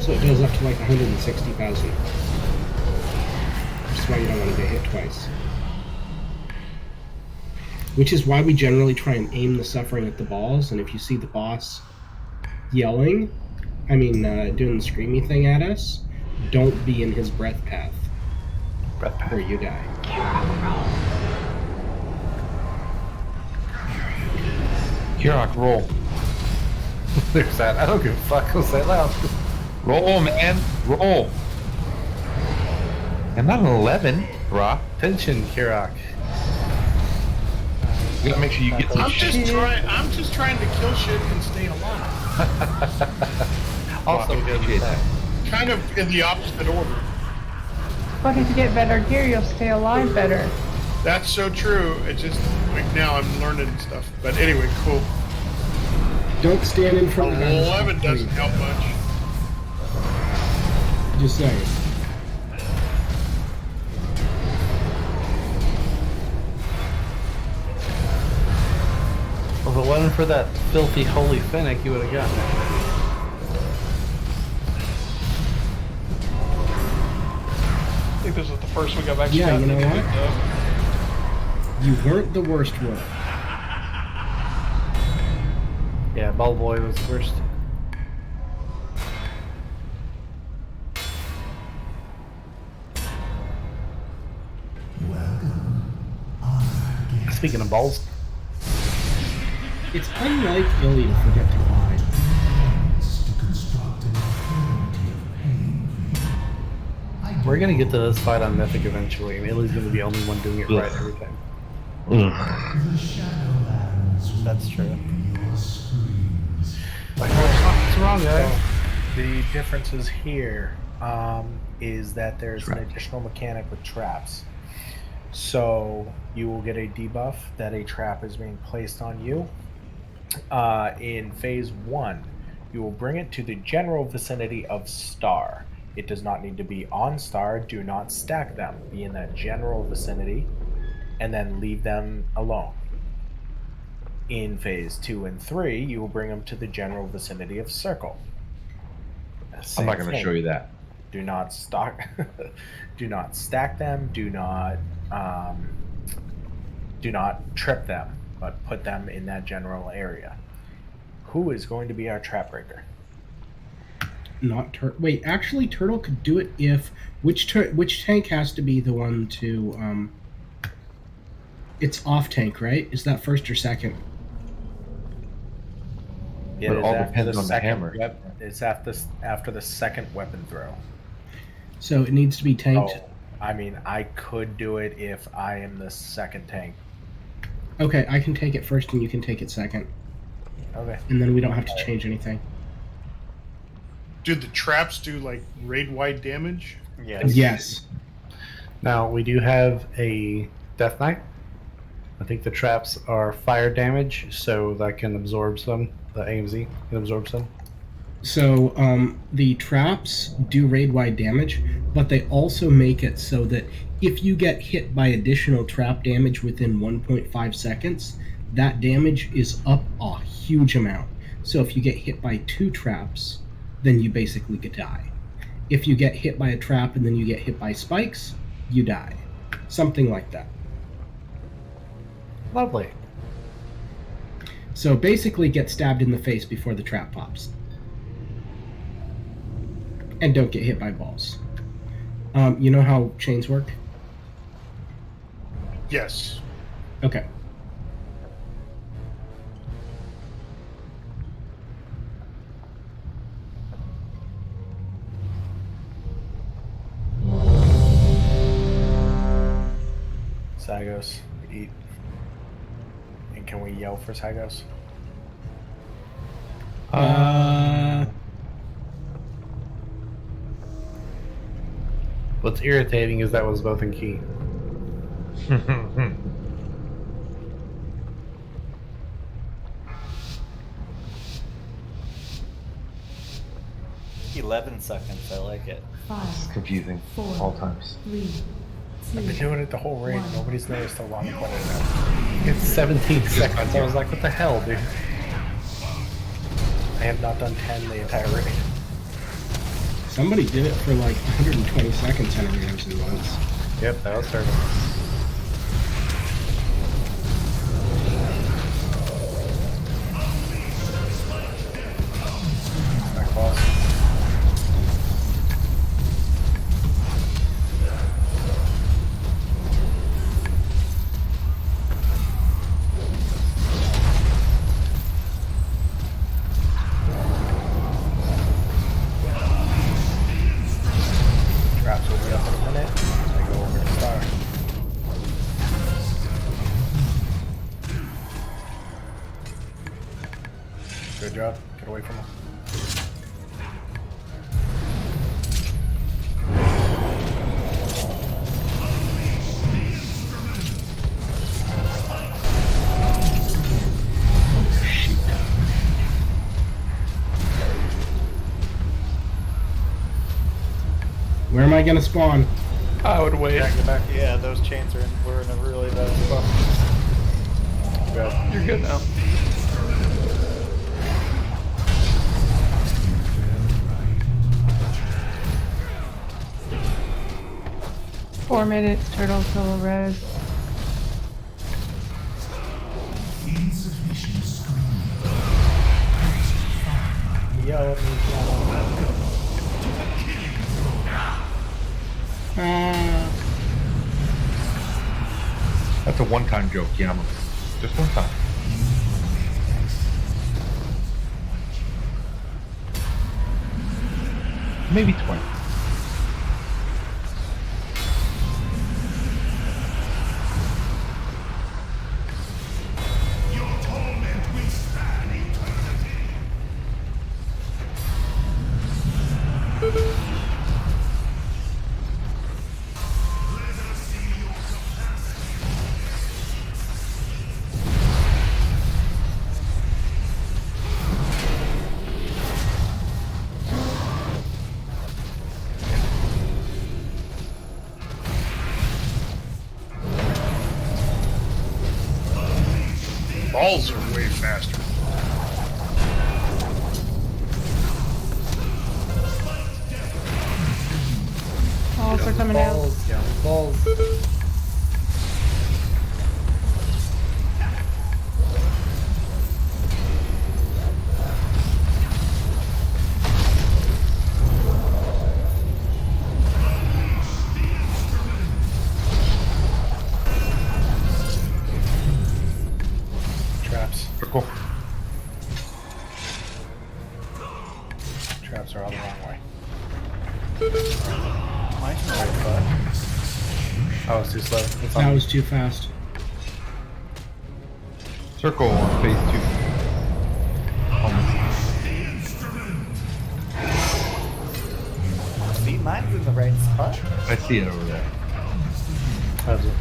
So it does up to like 160,000. That's why you don't want to get hit twice. Which is why we generally try and aim the suffering at the balls, and if you see the boss yelling, doing the screamy thing at us, don't be in his breath path. Or you die. Kirok, roll. There's that. I don't give a fuck. I'll say it loud. Roll, man. Roll. I'm not an 11, brah. Tension, Kirok. You gotta make sure you get some I'm shit. just trying to kill shit and stay alive. Also good with that. Kind of in the opposite order. But if you get better gear, you'll stay alive better. That's so true. It just like now I'm learning stuff. But anyway, cool. Don't stand in front of the 11 doesn't help much. Just saying. Well, if it wasn't for that filthy holy fennec, you would have gotten it. I think this was the first week I've actually Yeah, gotten you know anything, what? You weren't the worst one. Yeah, Ball Boy was the worst. Speaking of balls, It's unlike Illy to forget to glide. we're gonna get to this fight on Mythic eventually, and Illy's gonna be the only one doing it right every time. That's true. Like, what's wrong, guys? The differences here is that there's an additional mechanic with traps. So you will get a debuff that a trap is being placed on you. In phase 1, you will bring it to the general vicinity of Star. It does not need to be on Star. Do not stack them. Be in that general vicinity and then leave them alone. In phase 2 and 3, you will bring them to the general vicinity of Circle. I'm not going to show you that. Do not stock. Do not stack them. Do not trip them, but put them in that general area. Who is going to be our trap breaker? Not Turtle. Wait, actually, Turtle could do it if which tank has to be the one to It's off tank, right? Is that first or second? It all depends on the hammer. It's after the second weapon throw. So it needs to be tanked. Oh, I mean, I could do it if I am the second tank. Okay, I can take it first and you can take it second. Okay. And then we don't have to change anything. Do the traps do like raid-wide damage? Yes. Yes. Now, we do have a Death Knight. I think the traps are fire damage, so that can absorb some. The AMZ can absorb some. So the traps do raid-wide damage, but they also make it so that if you get hit by additional trap damage within 1.5 seconds, that damage is up a huge amount. So if you get hit by 2 traps, then you basically could die. If you get hit by a trap and then you get hit by spikes, you die. Something like that. Lovely. So basically get stabbed in the face before the trap pops. And don't get hit by balls. You know how chains work? Yes. Okay. Zygos, eat. And can we yell for Zygos? What's irritating is that was both in key. 11 seconds. I like it. It's confusing. All times. 3, I've been doing it the whole raid. Nobody's noticed how long it went now. It's 17 seconds. I was like, what the hell, dude? I have not done 10 the entire raid. Somebody did it for like 120 seconds on Heroes in once. Yep, that was terrible. Traps will be up in a minute. I go over to Star. Good job. Get away from him. Where am I gonna spawn? I would wait. Get back. Yeah, those chains are we're in a really bad spot. Good. You're good now. Four minutes, turtle till res. Yell at me. That's a one-time joke, Yama. Just one time. Maybe 20. Balls are way faster. Balls are coming out. Balls, yeah, balls. Traps. Circle. Traps are all the wrong way. Mine's in the right spot. Oh, it's too slow. It's That on. was too fast. Circle on phase 2. See, mine's in the right spot. I see it over there. How's it?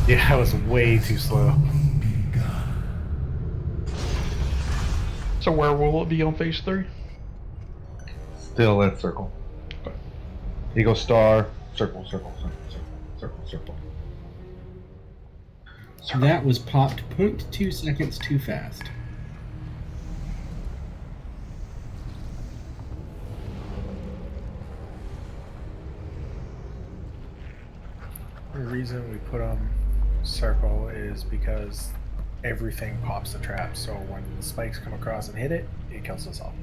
Yeah, that was way too slow. So where will it be on phase 3? Still at circle. You go star, circle, circle, circle, circle, circle, circle. That was popped 0.2 seconds too fast. The reason we put on circle is because everything pops the trap, so when the spikes come across and hit it, it kills us all.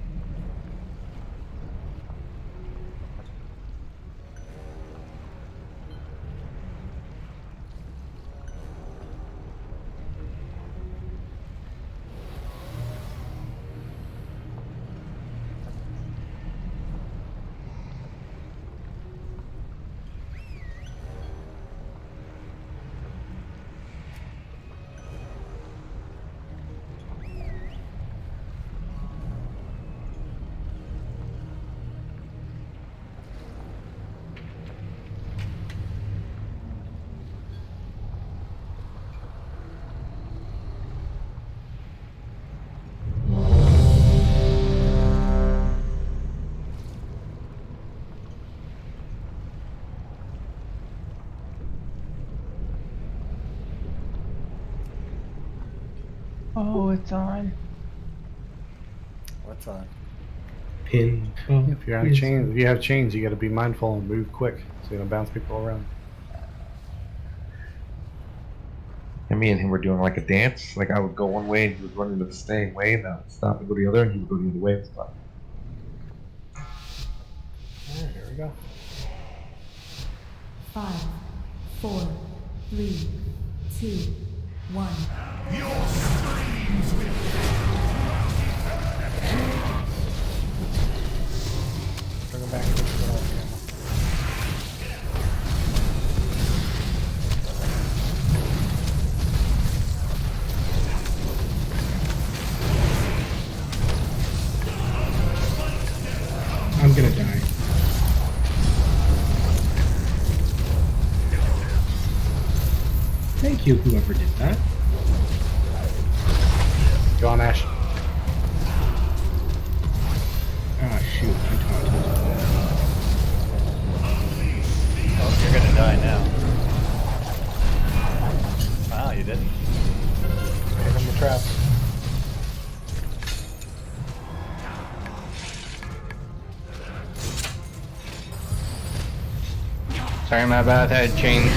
Oh, it's on. What's on? Pin. If you're on chains, if you have chains, you got to be mindful and move quick so you don't bounce people around. And me and him were doing like a dance. Like I would go one way and he would run into the same way, and I would stop and go the other, and he would go the other way and stop. Alright, here we go. 5, 4, 3, 2, 1. Bring them back. you, whoever did that. Go on, Ash. Ah, shoot, I taunted. Oh, you're gonna die now. Wow, you didn't. Hit him the trap. Sorry, my bad. I had changed.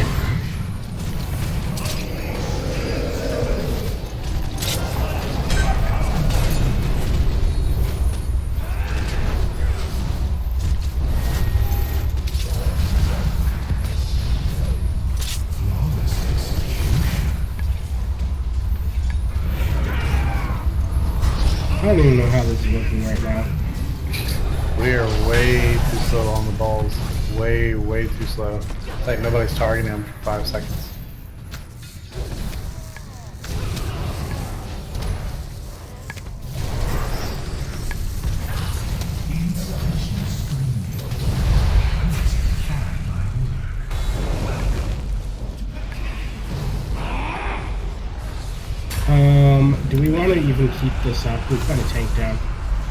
I don't even know how this is working right now. We are way too slow on the balls. Way too slow. It's like nobody's targeting them for 5 seconds. Do we want to even keep this up? We've got a tank down.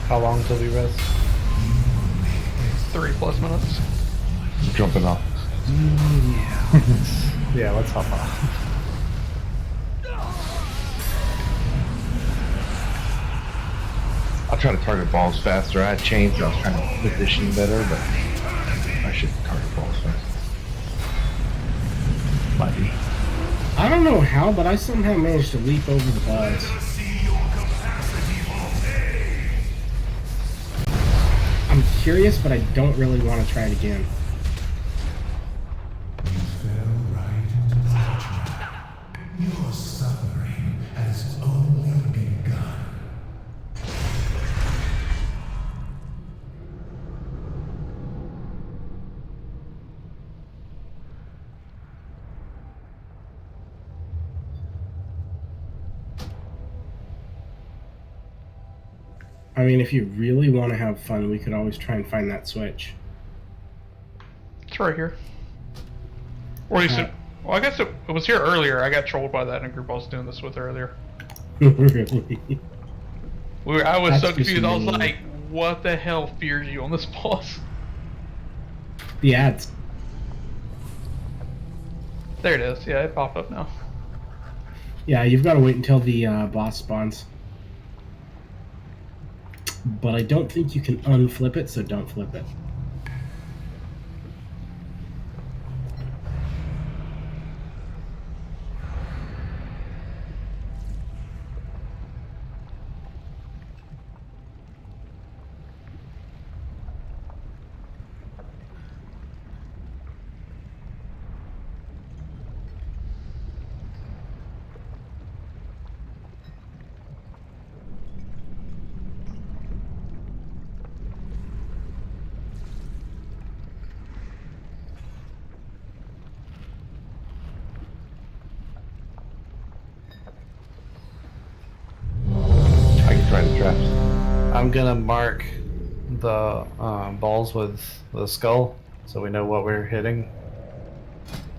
How long till we rest? 3+ minutes. Jumping off. Yeah, let's hop off. I'll try to target balls faster. I had chains, I was trying to position better, but I should target balls faster. Might be. I don't know how, but I somehow managed to leap over the balls. I'm curious, but I don't really want to try it again. Your suffering has only begun. I mean, if you really want to have fun, we could always try and find that switch. It's right here. Or at least well, I guess it was here earlier. I got trolled by that in a group I was doing this with earlier. Really? I was That's so confused. I was mean. like, what the hell fears you on this boss? The ads. There it is. Yeah, it popped up now. Yeah, you've got to wait until the boss spawns. But I don't think you can unflip it, so don't flip it. I can try the traps. I'm gonna mark the balls with the skull so we know what we're hitting.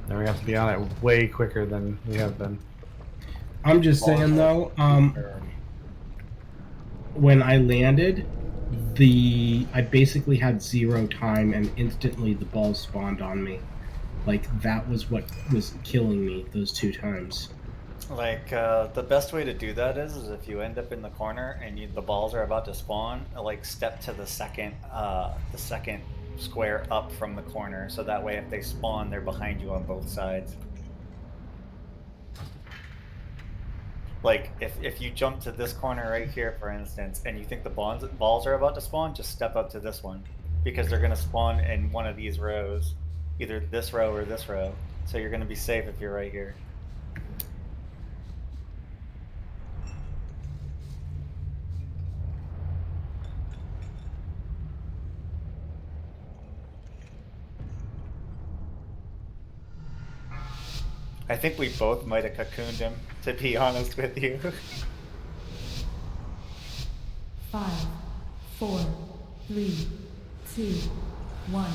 Then we have to be on it way quicker than we have been. I'm just saying though, when I landed, I basically had 0 time and instantly the balls spawned on me. Like, that was what was killing me those 2 times. Like, the best way to do that is if you end up in the corner and the balls are about to spawn, like, step to the second square up from the corner, so that way if they spawn, they're behind you on both sides. Like, if you jump to this corner right here, for instance, and you think the balls are about to spawn, just step up to this one, because they're going to spawn in one of these rows, either this row or this row, so you're going to be safe if you're right here. I think we both might have cocooned him, to be honest with you. 5, 4, 3, 2, 1.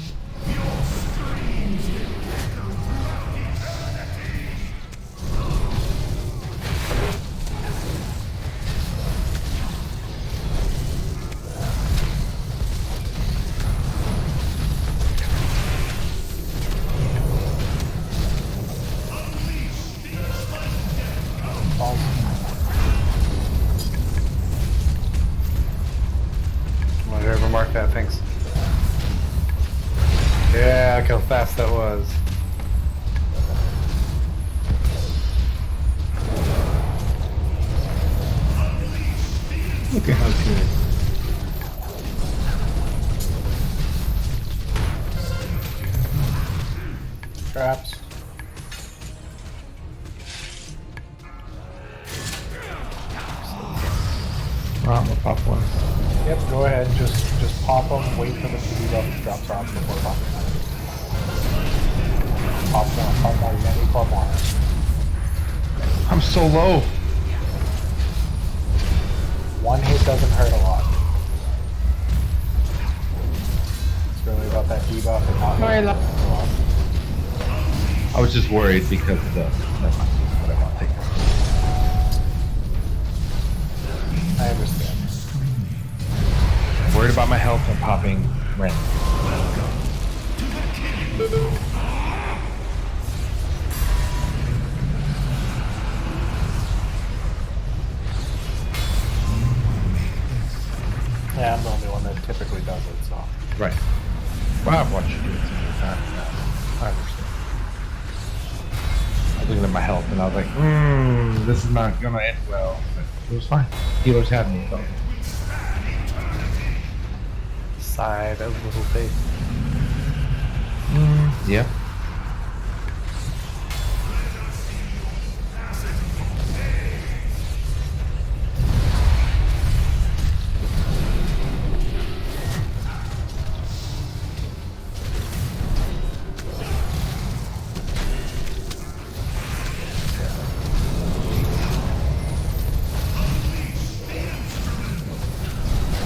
back how fast that was. Look at how good. Traps. I'm gonna pop one. Yep, go ahead. Just pop them. Wait for the debuff drops off before popping them. Pop more. Pop more. You need pop more. I'm so low. One hit doesn't hurt a lot. It's really about that debuff and not. Sorry, lo- I was just worried because of the. Never mind. Whatever. I'll take it. I understand. Worried about my health and popping random. Yeah, I'm the only one that typically does it, so. Right. Well, I've watched you do it so many times now. I understand. I was looking at my health and I was like, this is not gonna end well. But it was fine. Healers had me, so. Side of little face. Yeah.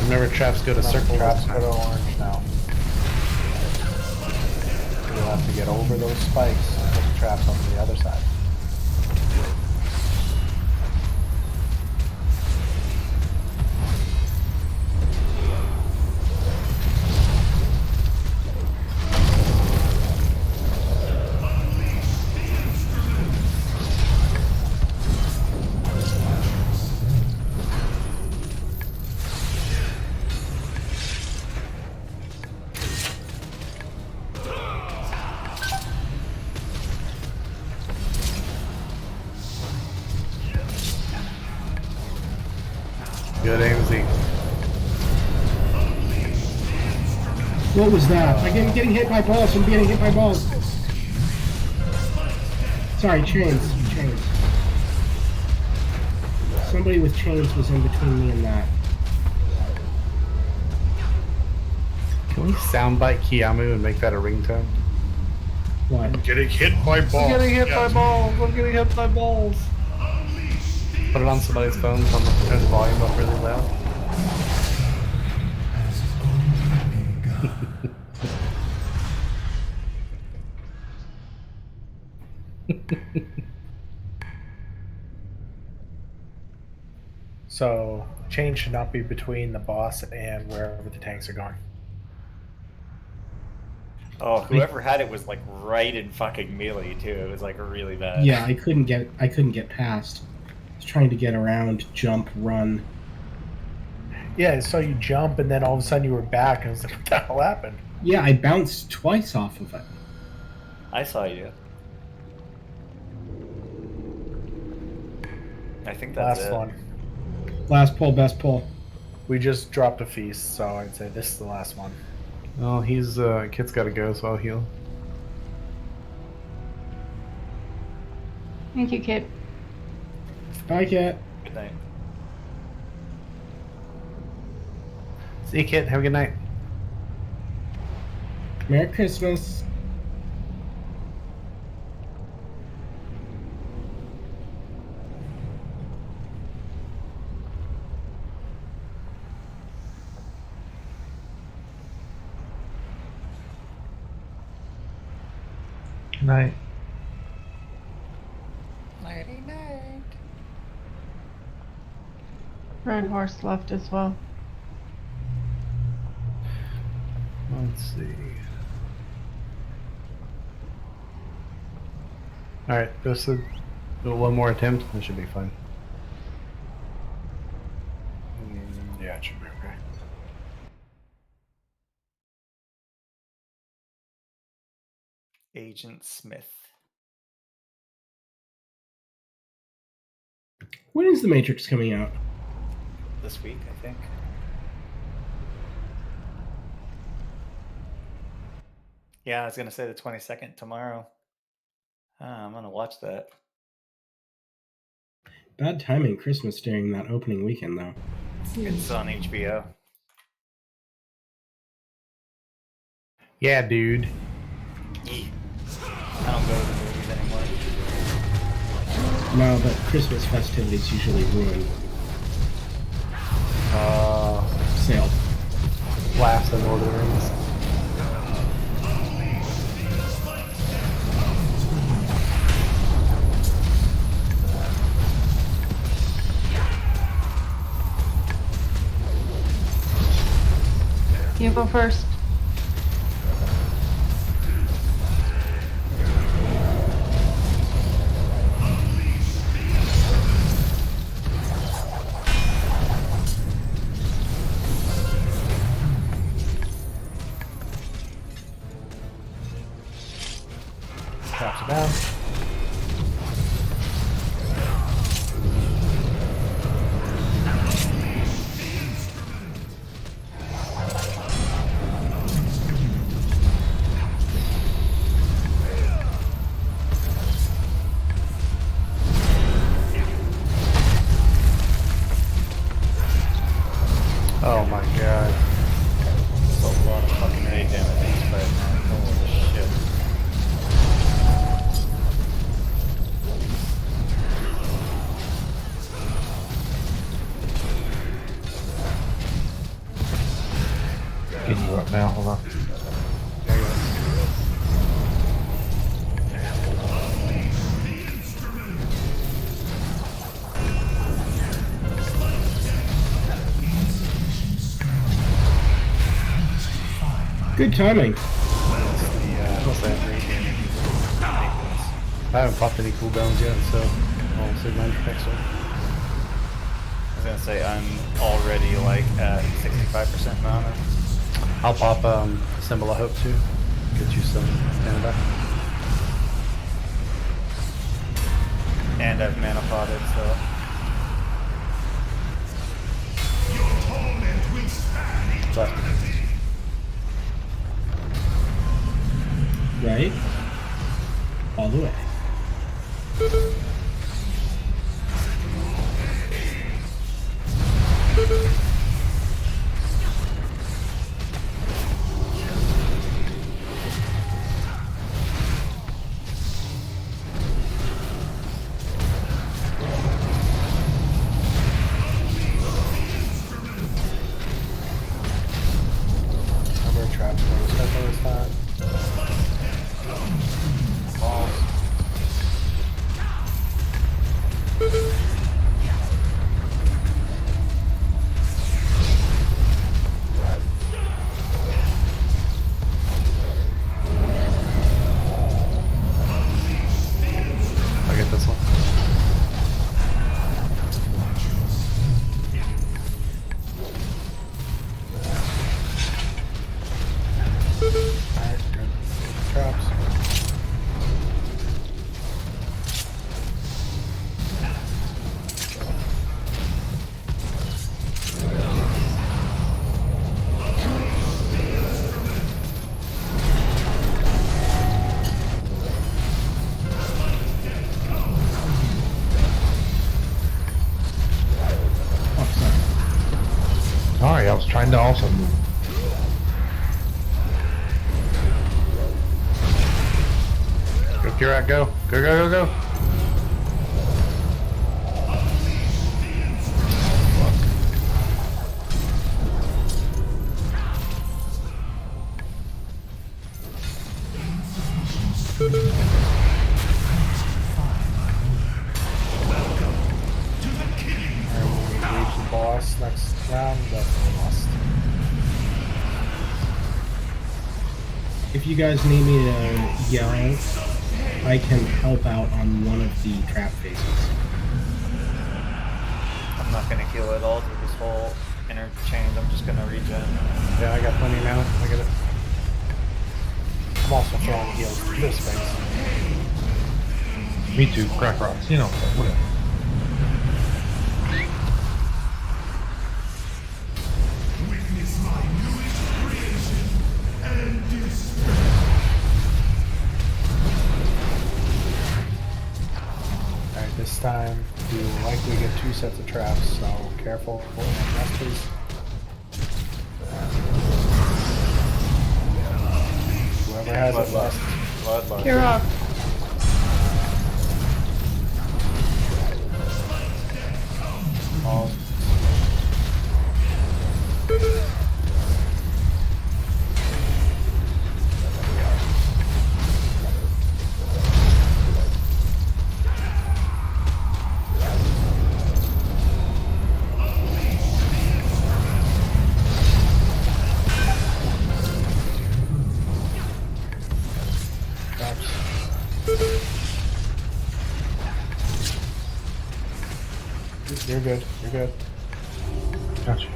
Remember, traps go to circle. Traps go to orange now. You'll have to get over those spikes and put the traps on the other side. Good aim, Zeke. What was that? I'm getting hit by balls. I'm getting hit by balls. Sorry, chains. Chains. Somebody with chains was in between me and that. Can we soundbite Kiamu and make that a ringtone? What? I'm getting hit by balls. I'm getting hit Yeah. by balls. I'm getting hit by balls. Put it on somebody's phone, turn the volume up really loud. So, chain should not be between the boss and wherever the tanks are going. Oh, whoever had it was like right in fucking melee too. It was like really bad. Yeah, I couldn't get past. I was trying to get around, jump, run. Yeah, so you jump and then all of a sudden you were back and I was like, what the hell happened? Yeah, I bounced twice off of it. I saw you. I think that's Last it. one. Last pull, best pull. We just dropped a feast, so I'd say this is the last one. Well, he's Kit's got to go, so I'll heal. Thank you, Kit. Bye, Cat. Good night. See you, Kit. Have a good night. Merry Christmas. Good night. Nighty night. Red horse left as well. Let's see. Alright, just do one more attempt. That should be fine. Yeah, it should be okay. Agent Smith. When is The Matrix coming out? This week, I think. Yeah, I was gonna say the 22nd tomorrow. I'm gonna watch that. Bad timing, Christmas during that opening weekend, though. It's on HBO. Yeah, dude. I don't go to the movies anymore. No, but Christmas festivities usually ruin sale. Last of Lord of the Rings. You go first. Drops it down. Oh my god. That's a lot of fucking rage damage, but holy shit. Getting you up now, hold on. There you go. Good timing. What's that? I haven't popped any cooldowns yet, so I'll save mine for next one. I was gonna say I'm already like at 65% mana. I'll pop Symbol of Hope too. Get you some mana back. And I've mana potted, so But Right? All the way. number of traps for the second this time. Balls. I get this one. Alright, traps. Sorry, I was trying to also move. Go, Kira, go. Go, go, go, go. Alright, when we engage the boss next round, definitely lost. If you guys need me to yell, I can help out on one of the trap phases. I'm not gonna heal at all through this whole interchange. I'm just gonna regen. Yeah, I got plenty now. I get it. I'm also throwing heals to this face. Me too. Crack rocks. You know, whatever. Witness my newest creation and despair. Alright, this time you will likely get 2 sets of traps, so careful. Yes, please. Whoever has it left. Bloodlust. Kira. Pause. You're good. You're good. Gotcha.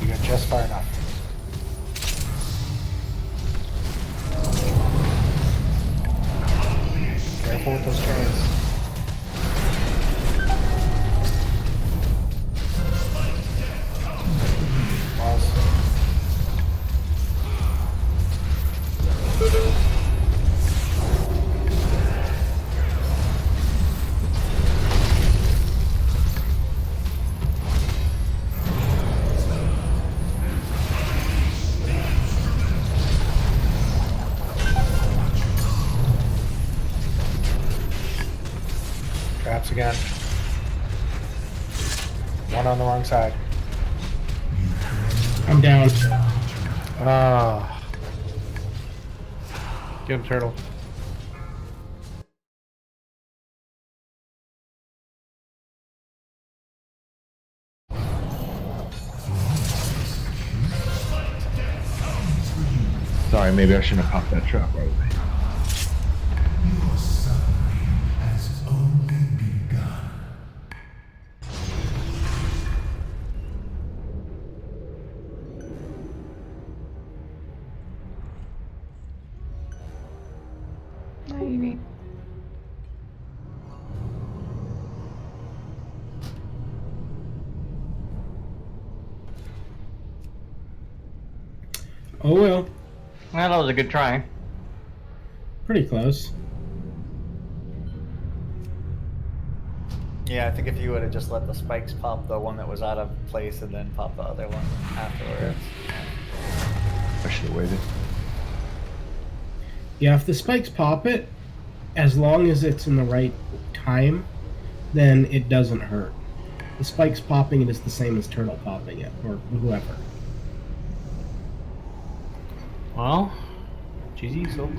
You got just far enough. Careful with those trains. Pause. Traps again. One on the wrong side. I'm down. Ah. Get him, turtle. Sorry, maybe I shouldn't have popped that trap right away. Your suffering has only begun. Maybe. Oh well. Well, that was a good try. Pretty close. Yeah, I think if you would have just let the spikes pop the one that was out of place and then pop the other one afterwards. I should have waited. Yeah, if the spikes pop it, as long as it's in the right time, then it doesn't hurt. The spikes popping it is the same as turtle popping it, or whoever. Well, GG, souls.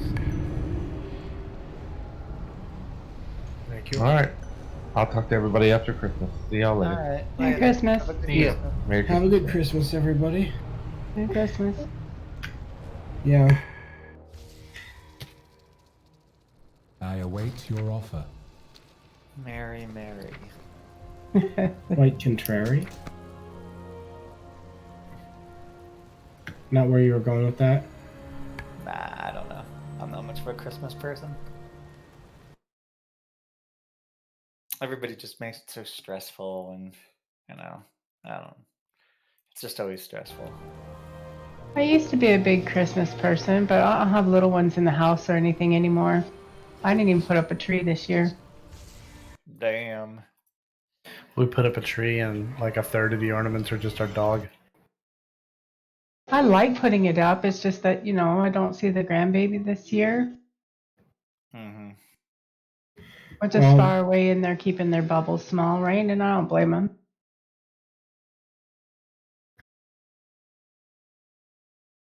Thank you. All right. I'll talk to everybody after Christmas. See y'all later. Alright. Merry Christmas. Yeah. Merry Have a Christmas. good Christmas, everybody. Merry Christmas. Yeah. I await your offer. Mary. Quite contrary. Not where you were going with that? Nah, I don't know. I'm not much of a Christmas person. Everybody just makes it so stressful and, I don't. It's just always stressful. I used to be a big Christmas person, but I don't have little ones in the house or anything anymore. I didn't even put up a tree this year. Damn. We put up a tree and like a third of the ornaments are just our dog. I like putting it up. It's just that, I don't see the grandbaby this year. Mm-hmm. We're just far away and they're keeping their bubbles small, right? And I don't blame them.